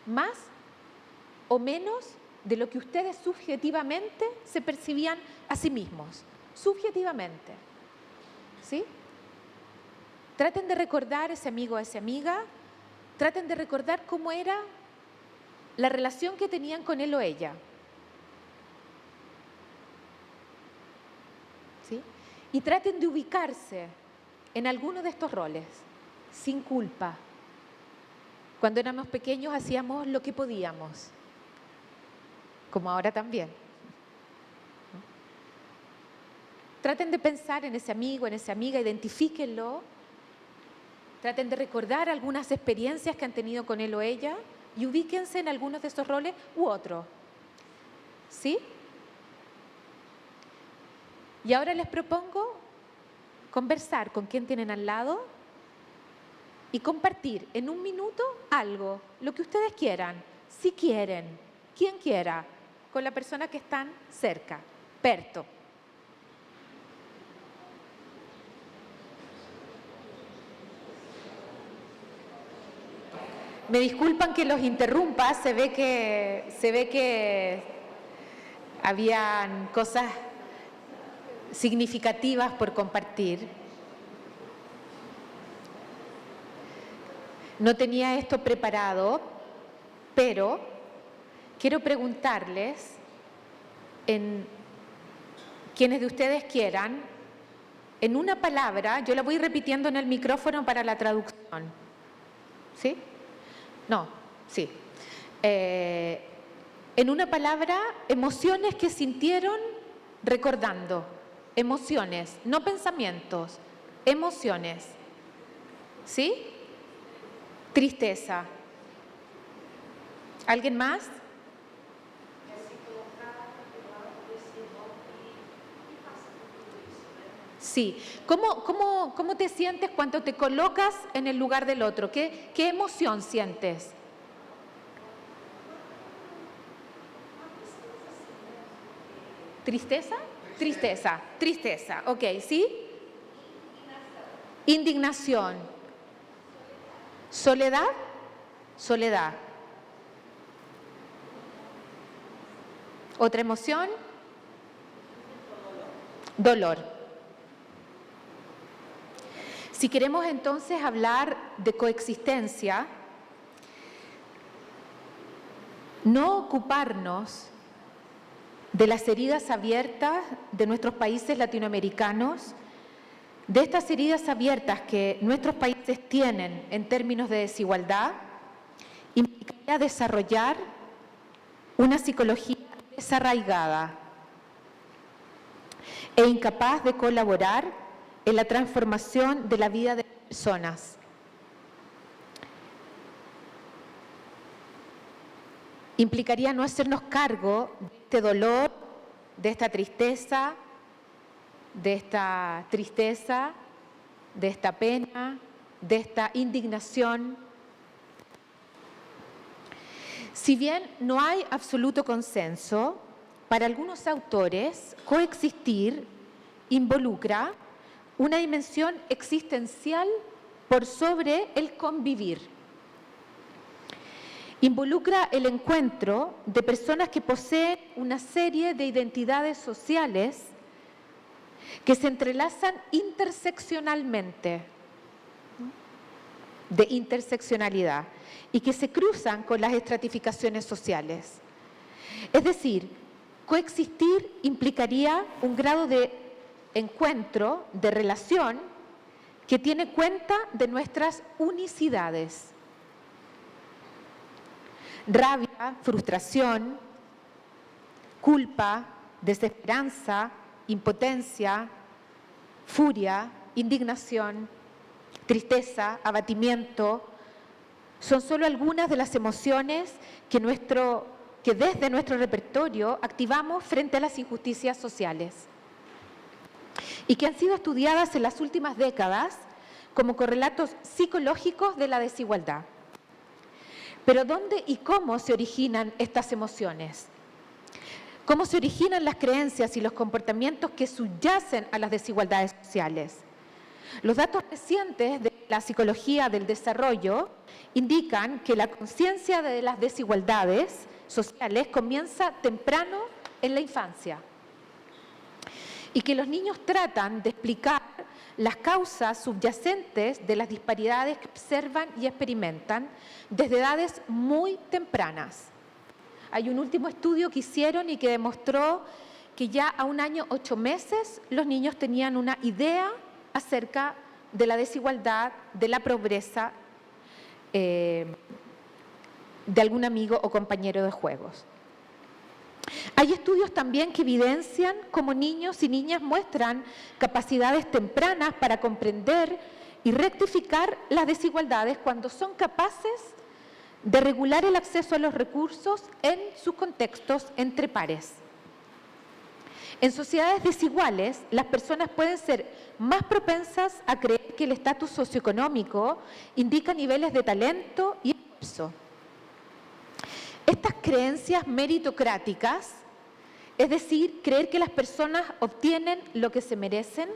más o menos de lo que ustedes subjetivamente se percibían a sí mismos, subjetivamente. ¿Sí? Traten de recordar ese amigo o esa amiga, traten de recordar cómo era la relación que tenían con él o ella. ¿Sí? Y traten de ubicarse en alguno de estos roles, sin culpa. Cuando éramos pequeños hacíamos lo que podíamos, como ahora también. Traten de pensar en ese amigo, en esa amiga, identifíquenlo. Traten de recordar algunas experiencias que han tenido con él o ella y ubíquense en algunos de esos roles u otro. ¿Sí? Y ahora les propongo conversar con quien tienen al lado y compartir en un minuto algo, lo que ustedes quieran, si quieren, quien quiera, con la persona que están cerca. Perto. Me disculpan que los interrumpa, se ve que habían cosas significativas por compartir. No tenía esto preparado, pero quiero preguntarles, en quienes de ustedes quieran, en una palabra, yo la voy repitiendo en el micrófono para la traducción. ¿Sí? No, sí. En una palabra, emociones que sintieron recordando. Emociones, no pensamientos, emociones. ¿Sí? Tristeza. ¿Alguien más? Sí. ¿Cómo te sientes cuando te colocas en el lugar del otro? ¿Qué emoción sientes? ¿Tristeza? Tristeza. Ok, ¿sí? Indignación. ¿Soledad? Soledad. ¿Otra emoción? Dolor. Si queremos entonces hablar de coexistencia, no ocuparnos de las heridas abiertas de nuestros países latinoamericanos, de estas heridas abiertas que nuestros países tienen en términos de desigualdad, implicaría desarrollar una psicología desarraigada. e incapaz de colaborar en la transformación de la vida de las personas. Implicaría no hacernos cargo de este dolor, de esta tristeza, de esta pena, de esta indignación. Si bien no hay absoluto consenso, para algunos autores coexistir involucra una dimensión existencial por sobre el convivir. Involucra el encuentro de personas que poseen una serie de identidades sociales que se entrelazan interseccionalmente, de interseccionalidad, y que se cruzan con las estratificaciones sociales. Es decir, coexistir implicaría un grado de encuentro, de relación, que tiene cuenta de nuestras unicidades. Rabia, frustración, culpa, desesperanza, impotencia, furia, indignación, tristeza, abatimiento, son solo algunas de las emociones que desde nuestro repertorio activamos frente a las injusticias sociales y que han sido estudiadas en las últimas décadas como correlatos psicológicos de la desigualdad. Pero ¿dónde y cómo se originan estas emociones? ¿Cómo se originan las creencias y los comportamientos que subyacen a las desigualdades sociales? Los datos recientes de la psicología del desarrollo indican que la conciencia de las desigualdades sociales comienza temprano en la infancia y que los niños tratan de explicar las causas subyacentes de las disparidades que observan y experimentan desde edades muy tempranas. Hay un último estudio que hicieron y que demostró que ya a 1 año 8 meses los niños tenían una idea acerca de la desigualdad, de la pobreza, de algún amigo o compañero de juegos. Hay estudios también que evidencian cómo niños y niñas muestran capacidades tempranas para comprender y rectificar las desigualdades cuando son capaces de regular el acceso a los recursos en sus contextos entre pares. En sociedades desiguales, las personas pueden ser más propensas a creer que el estatus socioeconómico indica niveles de talento y esfuerzo. Estas creencias meritocráticas, es decir, creer que las personas obtienen lo que se merecen,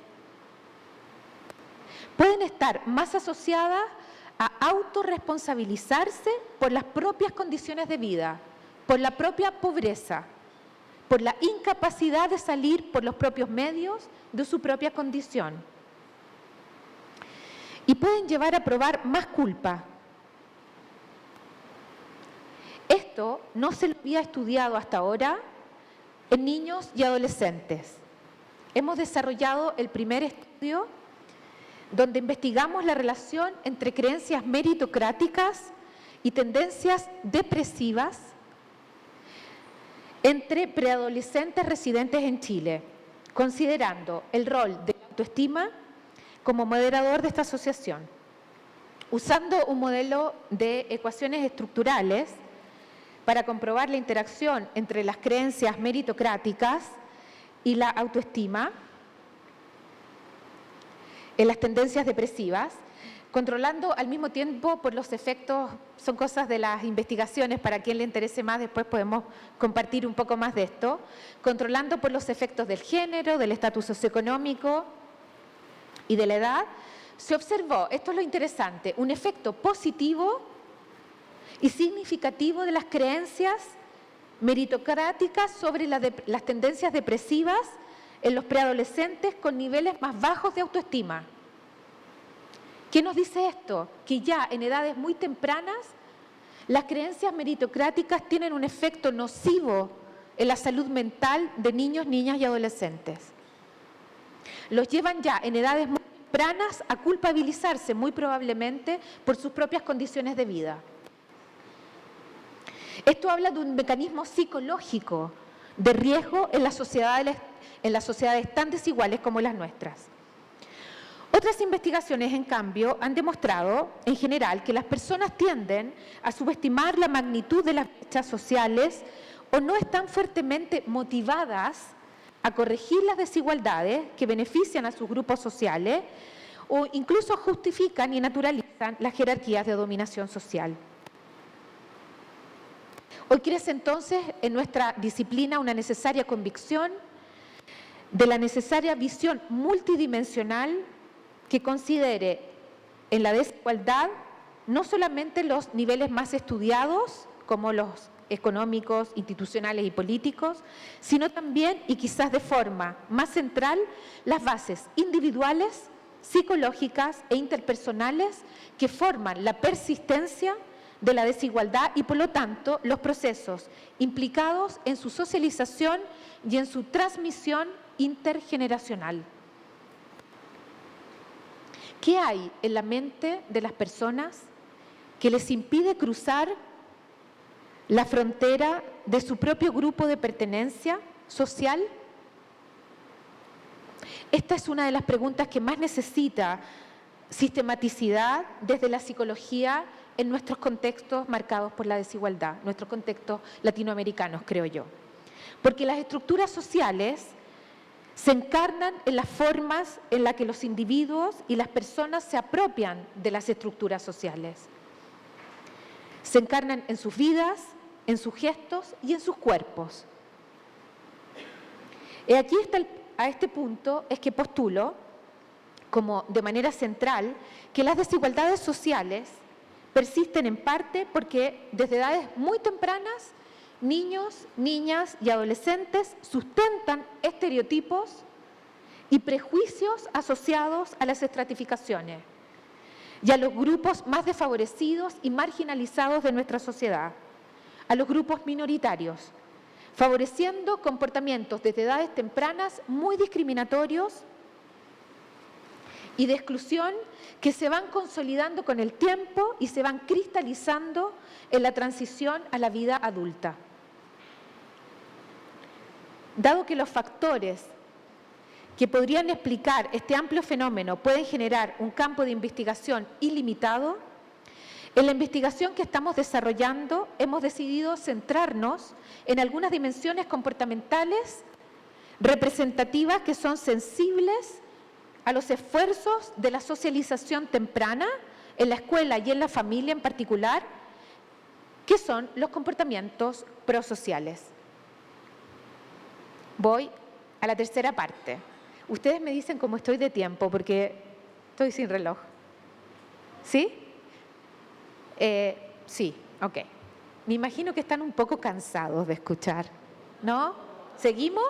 pueden estar más asociadas a autorresponsabilizarse por las propias condiciones de vida, por la propia pobreza, por la incapacidad de salir por los propios medios de su propia condición. Y pueden llevar a probar más culpa. Esto no se lo había estudiado hasta ahora en niños y adolescentes. Hemos desarrollado el primer estudio donde investigamos la relación entre creencias meritocráticas y tendencias depresivas entre preadolescentes residentes en Chile, considerando el rol de la autoestima como moderador de esta asociación, usando un modelo de ecuaciones estructurales para comprobar la interacción entre las creencias meritocráticas y la autoestima en las tendencias depresivas, controlando al mismo tiempo por los efectos, son cosas de las investigaciones, para quien le interese más después podemos compartir un poco más de esto, controlando por los efectos del género, del estatus socioeconómico y de la edad, se observó, esto es lo interesante, un efecto positivo y significativo de las creencias meritocráticas sobre las tendencias depresivas en los preadolescentes con niveles más bajos de autoestima. ¿Qué nos dice esto? Que ya en edades muy tempranas las creencias meritocráticas tienen un efecto nocivo en la salud mental de niños, niñas y adolescentes. Los llevan ya en edades muy tempranas a culpabilizarse muy probablemente por sus propias condiciones de vida. Esto habla de un mecanismo psicológico, de riesgo en las sociedades tan desiguales como las nuestras. Otras investigaciones, en cambio, han demostrado, en general, que las personas tienden a subestimar la magnitud de las brechas sociales o no están fuertemente motivadas a corregir las desigualdades que benefician a sus grupos sociales o incluso justifican y naturalizan las jerarquías de dominación social. Hoy crece entonces en nuestra disciplina una necesaria convicción de la necesaria visión multidimensional que considere en la desigualdad no solamente los niveles más estudiados, como los económicos, institucionales y políticos, sino también, y quizás de forma más central, las bases individuales, psicológicas e interpersonales que forman la persistencia de la desigualdad y, por lo tanto, los procesos implicados en su socialización y en su transmisión intergeneracional. ¿Qué hay en la mente de las personas que les impide cruzar la frontera de su propio grupo de pertenencia social? Esta es una de las preguntas que más necesita sistematicidad desde la psicología en nuestros contextos marcados por la desigualdad, nuestros contextos latinoamericanos, creo yo. Porque las estructuras sociales se encarnan en las formas en las que los individuos y las personas se apropian de las estructuras sociales. Se encarnan en sus vidas, en sus gestos y en sus cuerpos. Y aquí está a este punto es que postulo, como de manera central, que las desigualdades sociales persisten en parte porque desde edades muy tempranas niños, niñas y adolescentes sustentan estereotipos y prejuicios asociados a las estratificaciones y a los grupos más desfavorecidos y marginalizados de nuestra sociedad, a los grupos minoritarios, favoreciendo comportamientos desde edades tempranas muy discriminatorios y de exclusión que se van consolidando con el tiempo y se van cristalizando en la transición a la vida adulta. Dado que los factores que podrían explicar este amplio fenómeno pueden generar un campo de investigación ilimitado, en la investigación que estamos desarrollando hemos decidido centrarnos en algunas dimensiones comportamentales representativas que son sensibles a los esfuerzos de la socialización temprana, en la escuela y en la familia en particular, que son los comportamientos prosociales. Voy a la tercera parte. Ustedes me dicen cómo estoy de tiempo, porque estoy sin reloj. ¿Sí? Sí, ok. Me imagino que están un poco cansados de escuchar, ¿no? ¿Seguimos?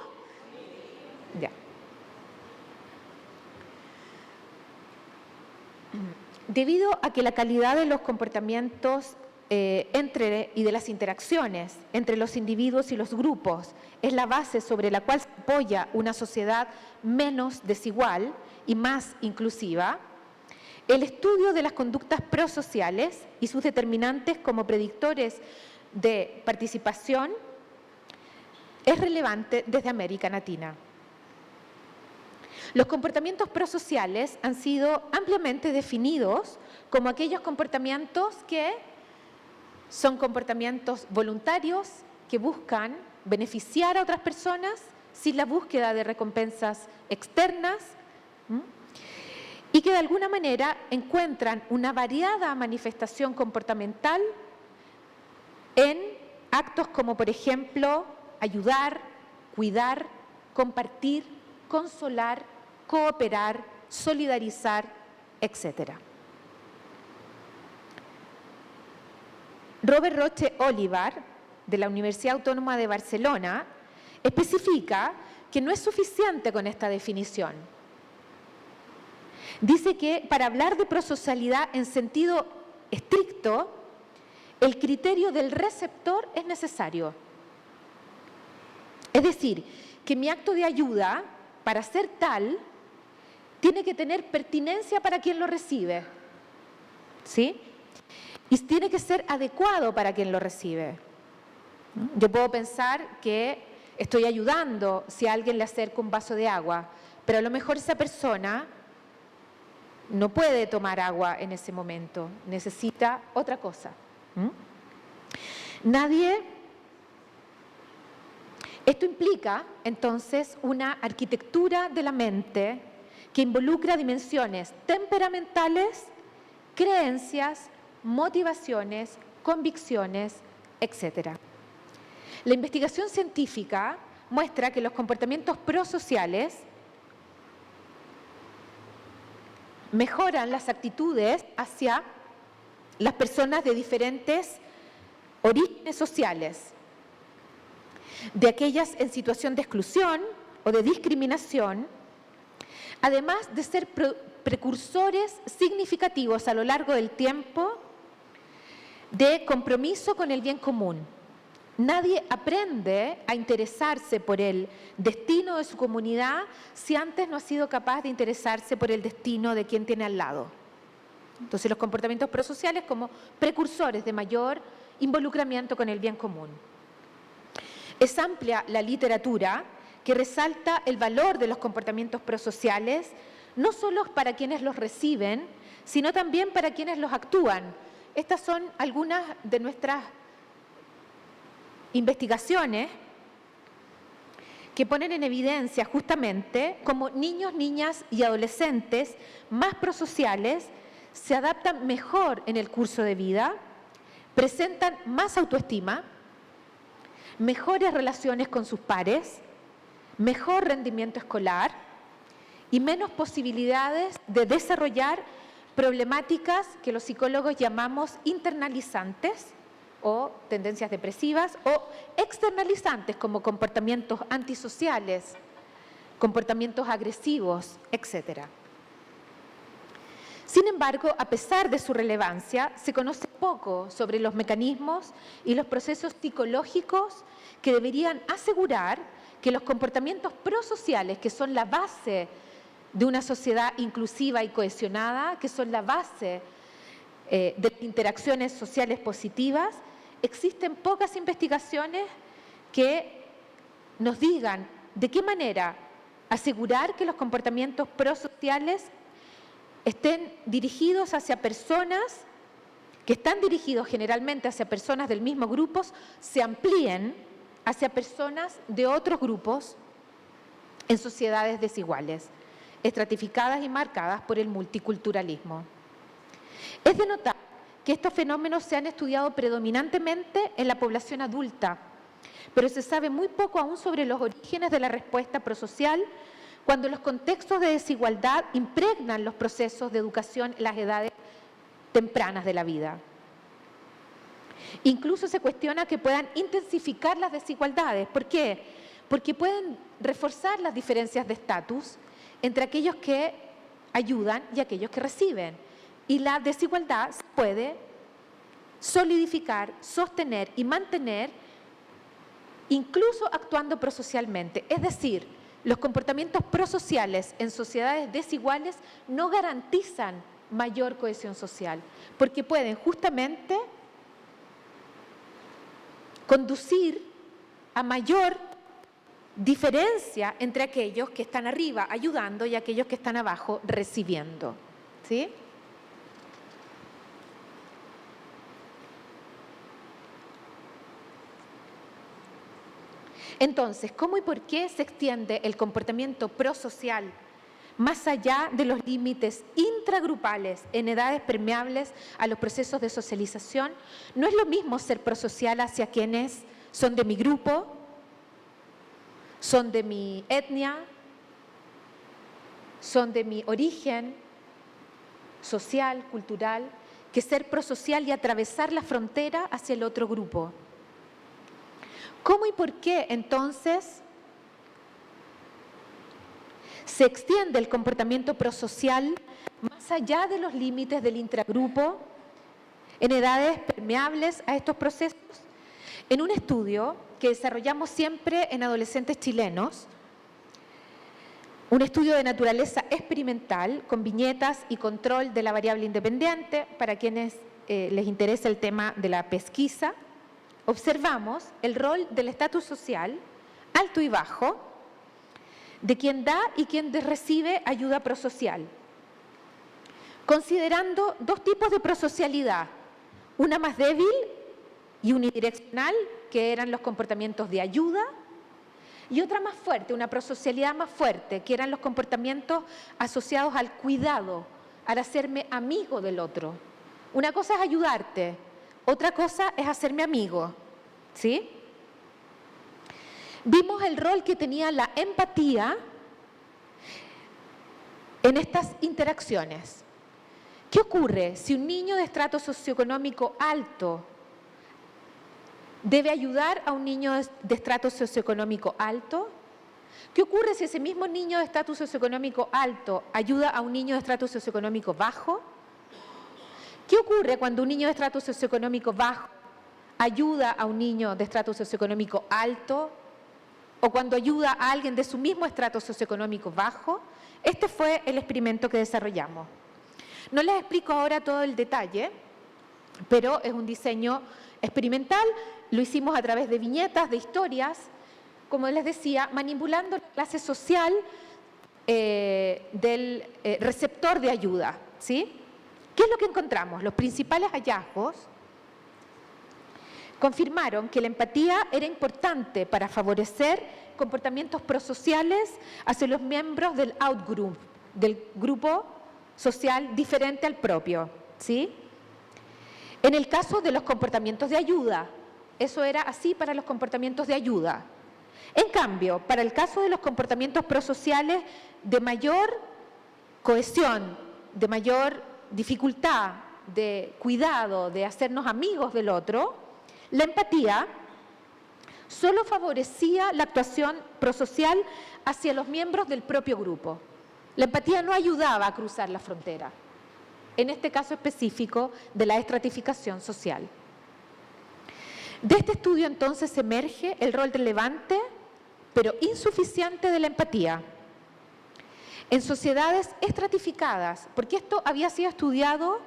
Ya. Debido a que la calidad de los comportamientos y de las interacciones entre los individuos y los grupos es la base sobre la cual se apoya una sociedad menos desigual y más inclusiva, el estudio de las conductas prosociales y sus determinantes como predictores de participación es relevante desde América Latina. Los comportamientos prosociales han sido ampliamente definidos como aquellos comportamientos que son comportamientos voluntarios que buscan beneficiar a otras personas sin la búsqueda de recompensas externas y que de alguna manera encuentran una variada manifestación comportamental en actos como, por ejemplo, ayudar, cuidar, compartir, consolar, cooperar, solidarizar, etc. Robert Roche Olivar, de la Universidad Autónoma de Barcelona, especifica que no es suficiente con esta definición. Dice que para hablar de prosocialidad en sentido estricto, el criterio del receptor es necesario. Es decir, que mi acto de ayuda, para ser tal, tiene que tener pertinencia para quien lo recibe, ¿sí? Y tiene que ser adecuado para quien lo recibe. Yo puedo pensar que estoy ayudando si a alguien le acerco un vaso de agua, pero a lo mejor esa persona no puede tomar agua en ese momento, necesita otra cosa. Esto implica entonces una arquitectura de la mente que involucra dimensiones temperamentales, creencias, motivaciones, convicciones, etc. La investigación científica muestra que los comportamientos prosociales mejoran las actitudes hacia las personas de diferentes orígenes sociales, de aquellas en situación de exclusión o de discriminación, además de ser precursores significativos a lo largo del tiempo de compromiso con el bien común. Nadie aprende a interesarse por el destino de su comunidad si antes no ha sido capaz de interesarse por el destino de quien tiene al lado. Entonces, los comportamientos prosociales como precursores de mayor involucramiento con el bien común. Es amplia la literatura que resalta el valor de los comportamientos prosociales, no solo para quienes los reciben, sino también para quienes los actúan. Estas son algunas de nuestras investigaciones que ponen en evidencia justamente cómo niños, niñas y adolescentes más prosociales se adaptan mejor en el curso de vida, presentan más autoestima, mejores relaciones con sus pares, mejor rendimiento escolar y menos posibilidades de desarrollar problemáticas que los psicólogos llamamos internalizantes o tendencias depresivas o externalizantes como comportamientos antisociales, comportamientos agresivos, etc. Sin embargo, a pesar de su relevancia, se conoce poco sobre los mecanismos y los procesos psicológicos que deberían asegurar que los comportamientos prosociales, que son la base de una sociedad inclusiva y cohesionada, que son la base de interacciones sociales positivas, existen pocas investigaciones que nos digan de qué manera asegurar que los comportamientos prosociales estén dirigidos hacia personas, que están dirigidos generalmente hacia personas del mismo grupo, se amplíen hacia personas de otros grupos en sociedades desiguales, estratificadas y marcadas por el multiculturalismo. Es de notar que estos fenómenos se han estudiado predominantemente en la población adulta, pero se sabe muy poco aún sobre los orígenes de la respuesta prosocial cuando los contextos de desigualdad impregnan los procesos de educación en las edades tempranas de la vida. Incluso se cuestiona que puedan intensificar las desigualdades. ¿Por qué? Porque pueden reforzar las diferencias de estatus entre aquellos que ayudan y aquellos que reciben. Y la desigualdad se puede solidificar, sostener y mantener incluso actuando prosocialmente. Es decir, los comportamientos prosociales en sociedades desiguales no garantizan mayor cohesión social, porque pueden justamente conducir a mayor diferencia entre aquellos que están arriba ayudando y aquellos que están abajo recibiendo. ¿Sí? Entonces, ¿cómo y por qué se extiende el comportamiento prosocial más allá de los límites intragrupales en edades permeables a los procesos de socialización? No es lo mismo ser prosocial hacia quienes son de mi grupo, son de mi etnia, son de mi origen social, cultural, que ser prosocial y atravesar la frontera hacia el otro grupo. ¿Cómo y por qué entonces se extiende el comportamiento prosocial más allá de los límites del intragrupo en edades permeables a estos procesos? En un estudio que desarrollamos siempre en adolescentes chilenos, un estudio de naturaleza experimental con viñetas y control de la variable independiente, para quienes les interesa el tema de la pesquisa, observamos el rol del estatus social alto y bajo, de quien da y quien recibe ayuda prosocial, considerando dos tipos de prosocialidad, una más débil y unidireccional, que eran los comportamientos de ayuda, y otra más fuerte, una prosocialidad más fuerte, que eran los comportamientos asociados al cuidado, al hacerme amigo del otro. Una cosa es ayudarte, otra cosa es hacerme amigo, ¿sí? Vimos el rol que tenía la empatía en estas interacciones. ¿Qué ocurre si un niño de estrato socioeconómico alto debe ayudar a un niño de estrato socioeconómico alto? ¿Qué ocurre si ese mismo niño de estatus socioeconómico alto ayuda a un niño de estrato socioeconómico bajo? ¿Qué ocurre cuando un niño de estrato socioeconómico bajo ayuda a un niño de estrato socioeconómico alto? ¿O cuando ayuda a alguien de su mismo estrato socioeconómico bajo? Este fue el experimento que desarrollamos. No les explico ahora todo el detalle, pero es un diseño experimental. Lo hicimos a través de viñetas, de historias, como les decía, manipulando la clase social del receptor de ayuda, ¿sí? ¿Qué es lo que encontramos? Los principales hallazgos confirmaron que la empatía era importante para favorecer comportamientos prosociales hacia los miembros del outgroup, del grupo social diferente al propio, ¿sí? En el caso de los comportamientos de ayuda, eso era así para los comportamientos de ayuda. En cambio, para el caso de los comportamientos prosociales de mayor cohesión, de mayor dificultad, de cuidado, de hacernos amigos del otro, la empatía solo favorecía la actuación prosocial hacia los miembros del propio grupo. La empatía no ayudaba a cruzar la frontera, en este caso específico de la estratificación social. De este estudio entonces emerge el rol relevante, pero insuficiente de la empatía en sociedades estratificadas, porque esto había sido estudiado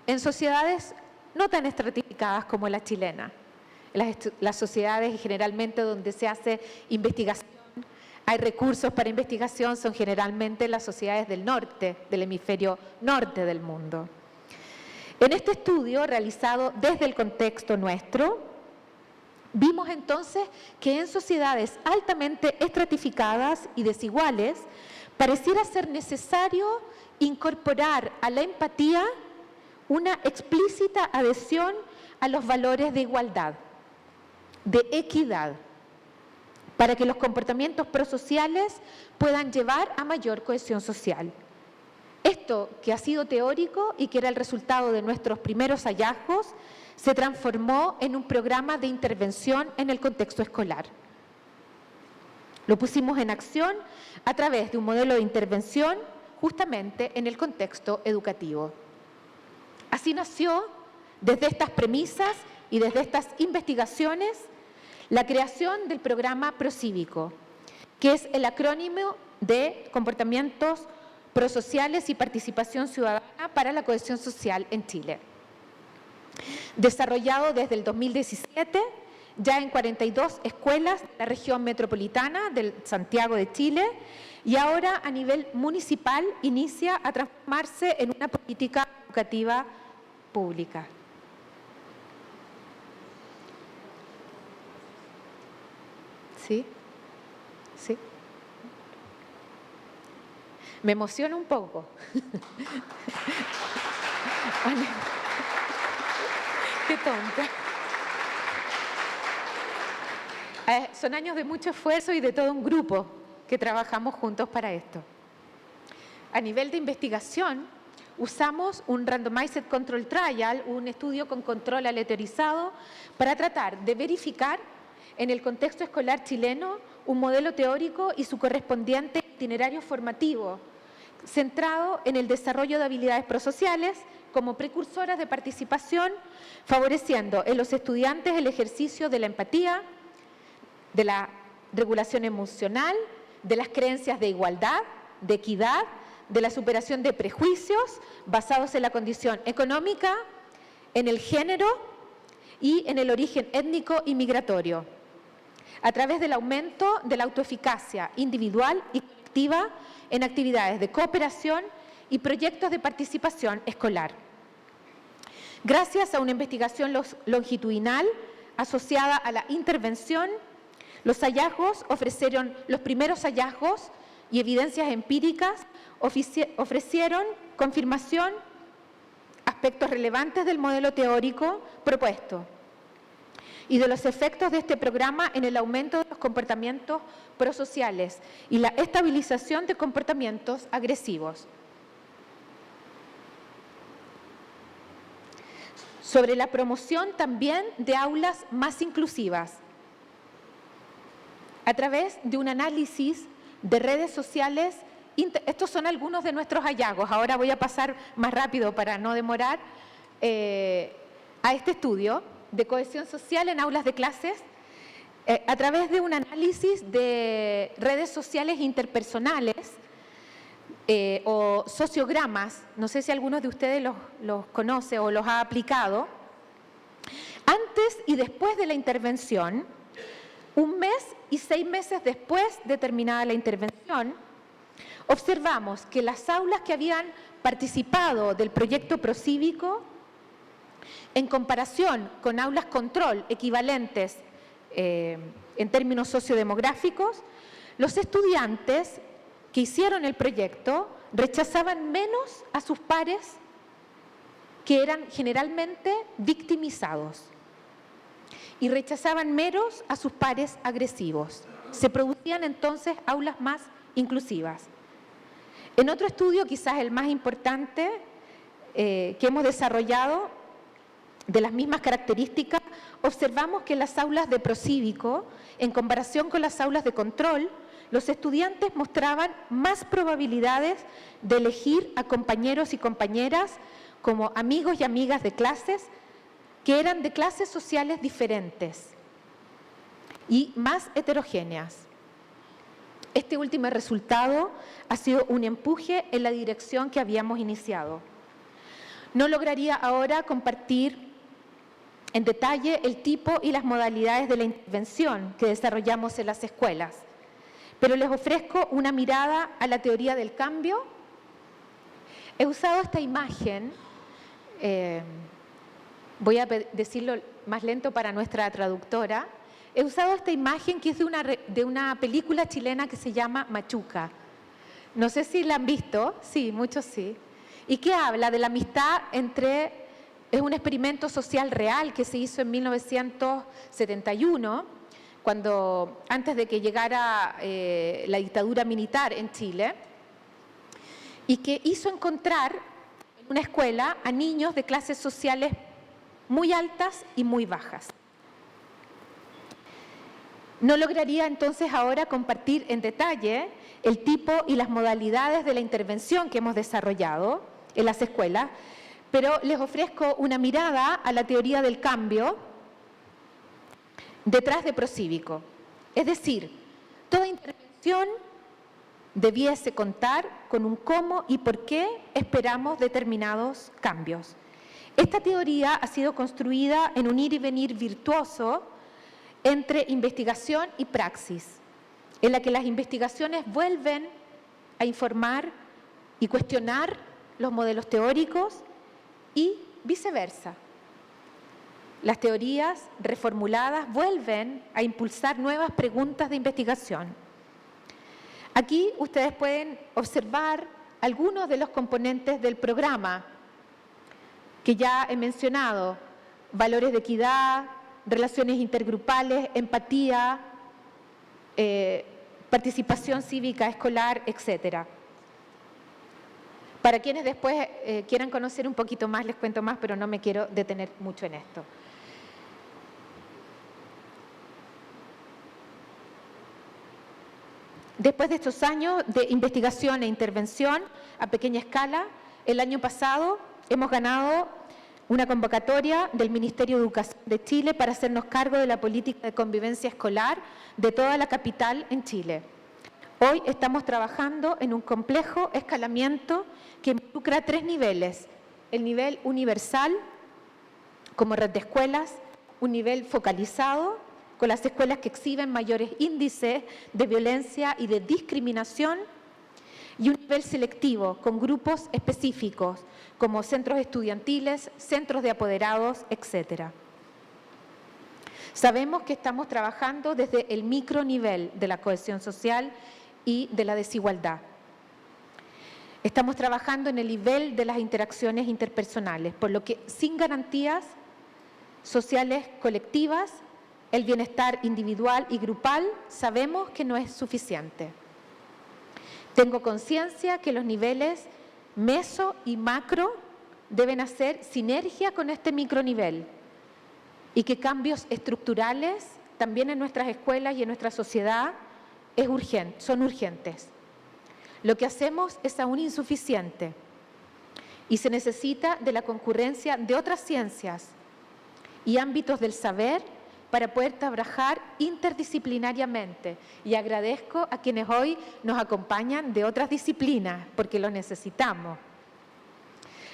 en sociedades no tan estratificadas como la chilena. Las sociedades generalmente donde se hace investigación, hay recursos para investigación, son generalmente las sociedades del norte, del hemisferio norte del mundo. En este estudio realizado desde el contexto nuestro, vimos entonces que en sociedades altamente estratificadas y desiguales, pareciera ser necesario incorporar a la empatía una explícita adhesión a los valores de igualdad, de equidad, para que los comportamientos prosociales puedan llevar a mayor cohesión social. Esto, que ha sido teórico y que era el resultado de nuestros primeros hallazgos, se transformó en un programa de intervención en el contexto escolar. Lo pusimos en acción a través de un modelo de intervención justamente en el contexto educativo. Así nació, desde estas premisas y desde estas investigaciones, la creación del programa Procívico, que es el acrónimo de Comportamientos Prosociales y Participación Ciudadana para la Cohesión Social en Chile. Desarrollado desde el 2017, ya en 42 escuelas de la región metropolitana de Santiago de Chile, y ahora a nivel municipal inicia a transformarse en una política educativa pública. ¿Sí? ¿Sí? Me emociona un poco. Qué tonta. Son años de mucho esfuerzo y de todo un grupo que trabajamos juntos para esto. A nivel de investigación, usamos un Randomized Control Trial, un estudio con control aleatorizado, para tratar de verificar en el contexto escolar chileno un modelo teórico y su correspondiente itinerario formativo, centrado en el desarrollo de habilidades prosociales como precursoras de participación, favoreciendo en los estudiantes el ejercicio de la empatía, de la regulación emocional, de las creencias de igualdad, de equidad, de la superación de prejuicios basados en la condición económica, en el género y en el origen étnico y migratorio. a través del aumento de la autoeficacia individual y colectiva en actividades de cooperación y proyectos de participación escolar. Gracias a una investigación longitudinal asociada a la intervención, los primeros hallazgos y evidencias empíricas ofrecieron confirmación aspectos relevantes del modelo teórico propuesto y de los efectos de este programa en el aumento de los comportamientos prosociales y la estabilización de comportamientos agresivos. Sobre la promoción también de aulas más inclusivas, a través de un análisis de redes sociales. Estos son algunos de nuestros hallazgos. Ahora voy a pasar más rápido para no demorar a este estudio de cohesión social en aulas de clases, a través de un análisis de redes sociales interpersonales o sociogramas. No sé si algunos de ustedes los conoce o los ha aplicado. Antes y después de la intervención, 1 mes y 6 meses después de terminada la intervención, observamos que las aulas que habían participado del proyecto procívico, en comparación con aulas control equivalentes en términos sociodemográficos, los estudiantes que hicieron el proyecto rechazaban menos a sus pares que eran generalmente victimizados y rechazaban menos a sus pares agresivos. Se producían entonces aulas más inclusivas. En otro estudio, quizás el más importante que hemos desarrollado, de las mismas características, observamos que en las aulas de procívico, en comparación con las aulas de control, los estudiantes mostraban más probabilidades de elegir a compañeros y compañeras como amigos y amigas de clases que eran de clases sociales diferentes y más heterogéneas. Este último resultado ha sido un empuje en la dirección que habíamos iniciado. No lograría ahora compartir en detalle el tipo y las modalidades de la intervención que desarrollamos en las escuelas, pero les ofrezco una mirada a la teoría del cambio. He usado esta imagen, voy a decirlo más lento para nuestra traductora. He usado esta imagen que es de una película chilena que se llama Machuca. No sé si la han visto, sí, muchos sí. Y que habla de la amistad es un experimento social real que se hizo en 1971, antes de que llegara la dictadura militar en Chile, y que hizo encontrar en una escuela a niños de clases sociales muy altas y muy bajas. No lograría entonces ahora compartir en detalle el tipo y las modalidades de la intervención que hemos desarrollado en las escuelas, pero les ofrezco una mirada a la teoría del cambio detrás de procívico. Es decir, toda intervención debiese contar con un cómo y por qué esperamos determinados cambios. Esta teoría ha sido construida en un ir y venir virtuoso entre investigación y praxis, en la que las investigaciones vuelven a informar y cuestionar los modelos teóricos y viceversa. Las teorías reformuladas vuelven a impulsar nuevas preguntas de investigación. Aquí ustedes pueden observar algunos de los componentes del programa que ya he mencionado: valores de equidad, relaciones intergrupales, empatía, participación cívica escolar, etc. Para quienes después quieran conocer un poquito más, les cuento más, pero no me quiero detener mucho en esto. Después de estos años de investigación e intervención a pequeña escala, el año pasado hemos ganado una convocatoria del Ministerio de Educación de Chile para hacernos cargo de la política de convivencia escolar de toda la capital en Chile. Hoy estamos trabajando en un complejo escalamiento que involucra 3 niveles: el nivel universal como red de escuelas, un nivel focalizado con las escuelas que exhiben mayores índices de violencia y de discriminación, y un nivel selectivo con grupos específicos como centros estudiantiles, centros de apoderados, etc. Sabemos que estamos trabajando desde el micronivel de la cohesión social y de la desigualdad. Estamos trabajando en el nivel de las interacciones interpersonales, por lo que sin garantías sociales colectivas, el bienestar individual y grupal sabemos que no es suficiente. Tengo conciencia que los niveles meso y macro deben hacer sinergia con este micronivel y que cambios estructurales también en nuestras escuelas y en nuestra sociedad son urgentes. Lo que hacemos es aún insuficiente y se necesita de la concurrencia de otras ciencias y ámbitos del saber para poder trabajar interdisciplinariamente. Y agradezco a quienes hoy nos acompañan de otras disciplinas, porque lo necesitamos,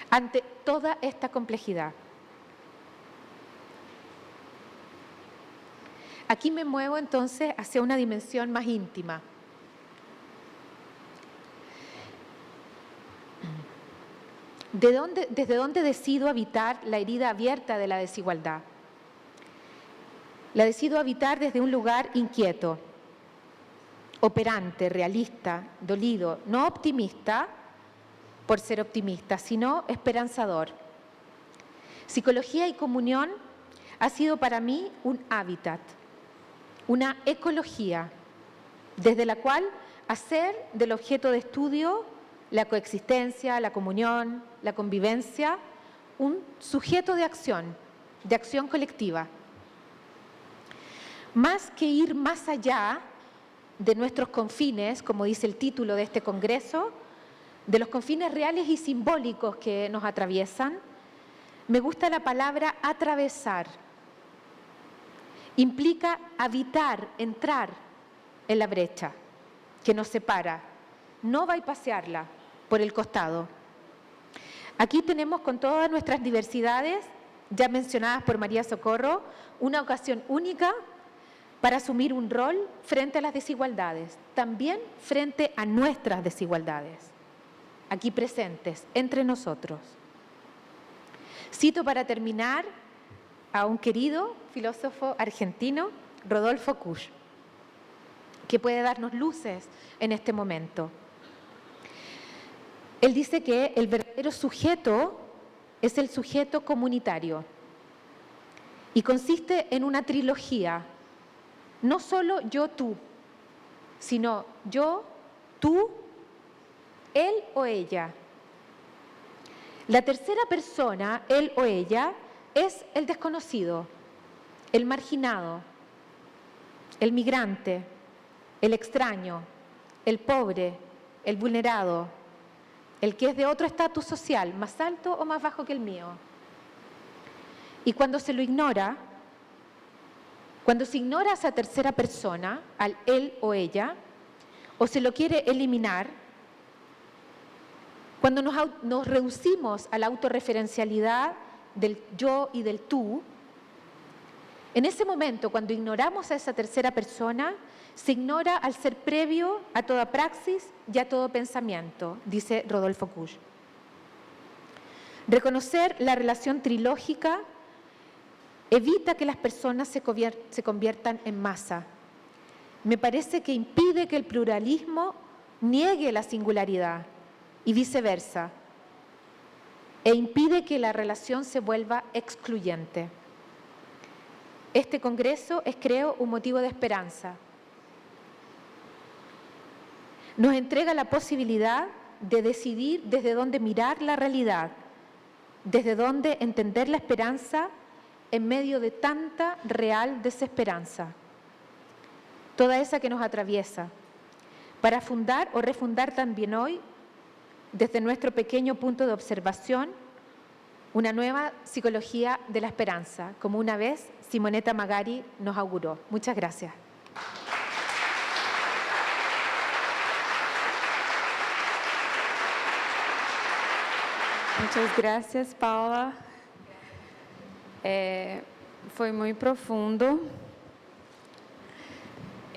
ante toda esta complejidad. Aquí me muevo entonces hacia una dimensión más íntima. ¿Desde dónde decido habitar la herida abierta de la desigualdad? La decido habitar desde un lugar inquieto, operante, realista, dolido, no optimista por ser optimista, sino esperanzador. Psicología y comunión ha sido para mí un hábitat, una ecología, desde la cual hacer del objeto de estudio la coexistencia, la comunión, la convivencia, un sujeto de acción colectiva. Más que ir más allá de nuestros confines, como dice el título de este congreso, de los confines reales y simbólicos que nos atraviesan, me gusta la palabra atravesar. Implica habitar, entrar en la brecha que nos separa, no bypasearla por el costado. Aquí tenemos con todas nuestras diversidades, ya mencionadas por María Socorro, una ocasión única para asumir un rol frente a las desigualdades, también frente a nuestras desigualdades, aquí presentes, entre nosotros. Cito para terminar a un querido filósofo argentino, Rodolfo Kusch, que puede darnos luces en este momento. Él dice que el verdadero sujeto es el sujeto comunitario y consiste en una trilogía. No solo yo, tú, sino yo, tú, él o ella. La tercera persona, él o ella, es el desconocido, el marginado, el migrante, el extraño, el pobre, el vulnerado, el que es de otro estatus social, más alto o más bajo que el mío. Y cuando se lo ignora, cuando se ignora a esa tercera persona, al él o ella, o se lo quiere eliminar, cuando nos reducimos a la autorreferencialidad del yo y del tú, en ese momento, cuando ignoramos a esa tercera persona, se ignora al ser previo a toda praxis y a todo pensamiento, dice Rodolfo Kusch. Reconocer la relación trilógica evita que las personas se conviertan en masa. Me parece que impide que el pluralismo niegue la singularidad y viceversa, e impide que la relación se vuelva excluyente. Este congreso es, creo, un motivo de esperanza. Nos entrega la posibilidad de decidir desde dónde mirar la realidad, desde dónde entender la esperanza en medio de tanta real desesperanza, toda esa que nos atraviesa, para fundar o refundar también hoy, desde nuestro pequeño punto de observación, una nueva psicología de la esperanza, como una vez Simonetta Magari nos auguró. Muchas gracias. Muchas gracias, Paula. Foi muito profundo.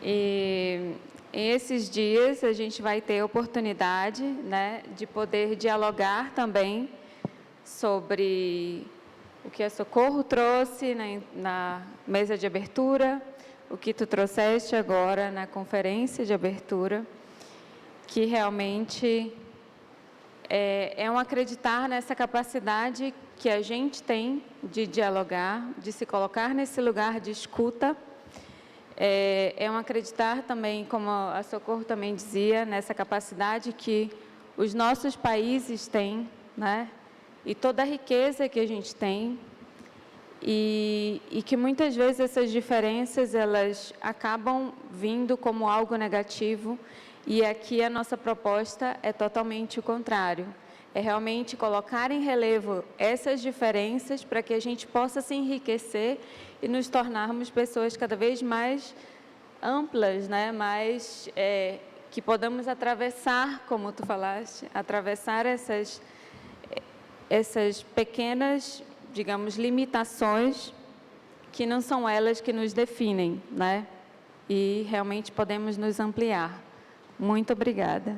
E esses dias a gente vai ter a oportunidade, né, de poder dialogar também sobre o que a Socorro trouxe na mesa de abertura, o que tu trouxeste agora na conferência de abertura, que realmente é um acreditar nessa capacidade que a gente tem de dialogar, de se colocar nesse lugar de escuta. É um acreditar também, como a Socorro também dizia, nessa capacidade que os nossos países têm, né? E toda a riqueza que a gente tem, e que muitas vezes essas diferenças, elas acabam vindo como algo negativo, e aqui a nossa proposta é totalmente o contrário. É realmente colocar em relevo essas diferenças para que a gente possa se enriquecer e nos tornarmos pessoas cada vez mais amplas, né? Mais, que podamos atravessar, como tu falaste, atravessar essas pequenas, digamos, limitações que não são elas que nos definem, né? E realmente podemos nos ampliar. Muito obrigada.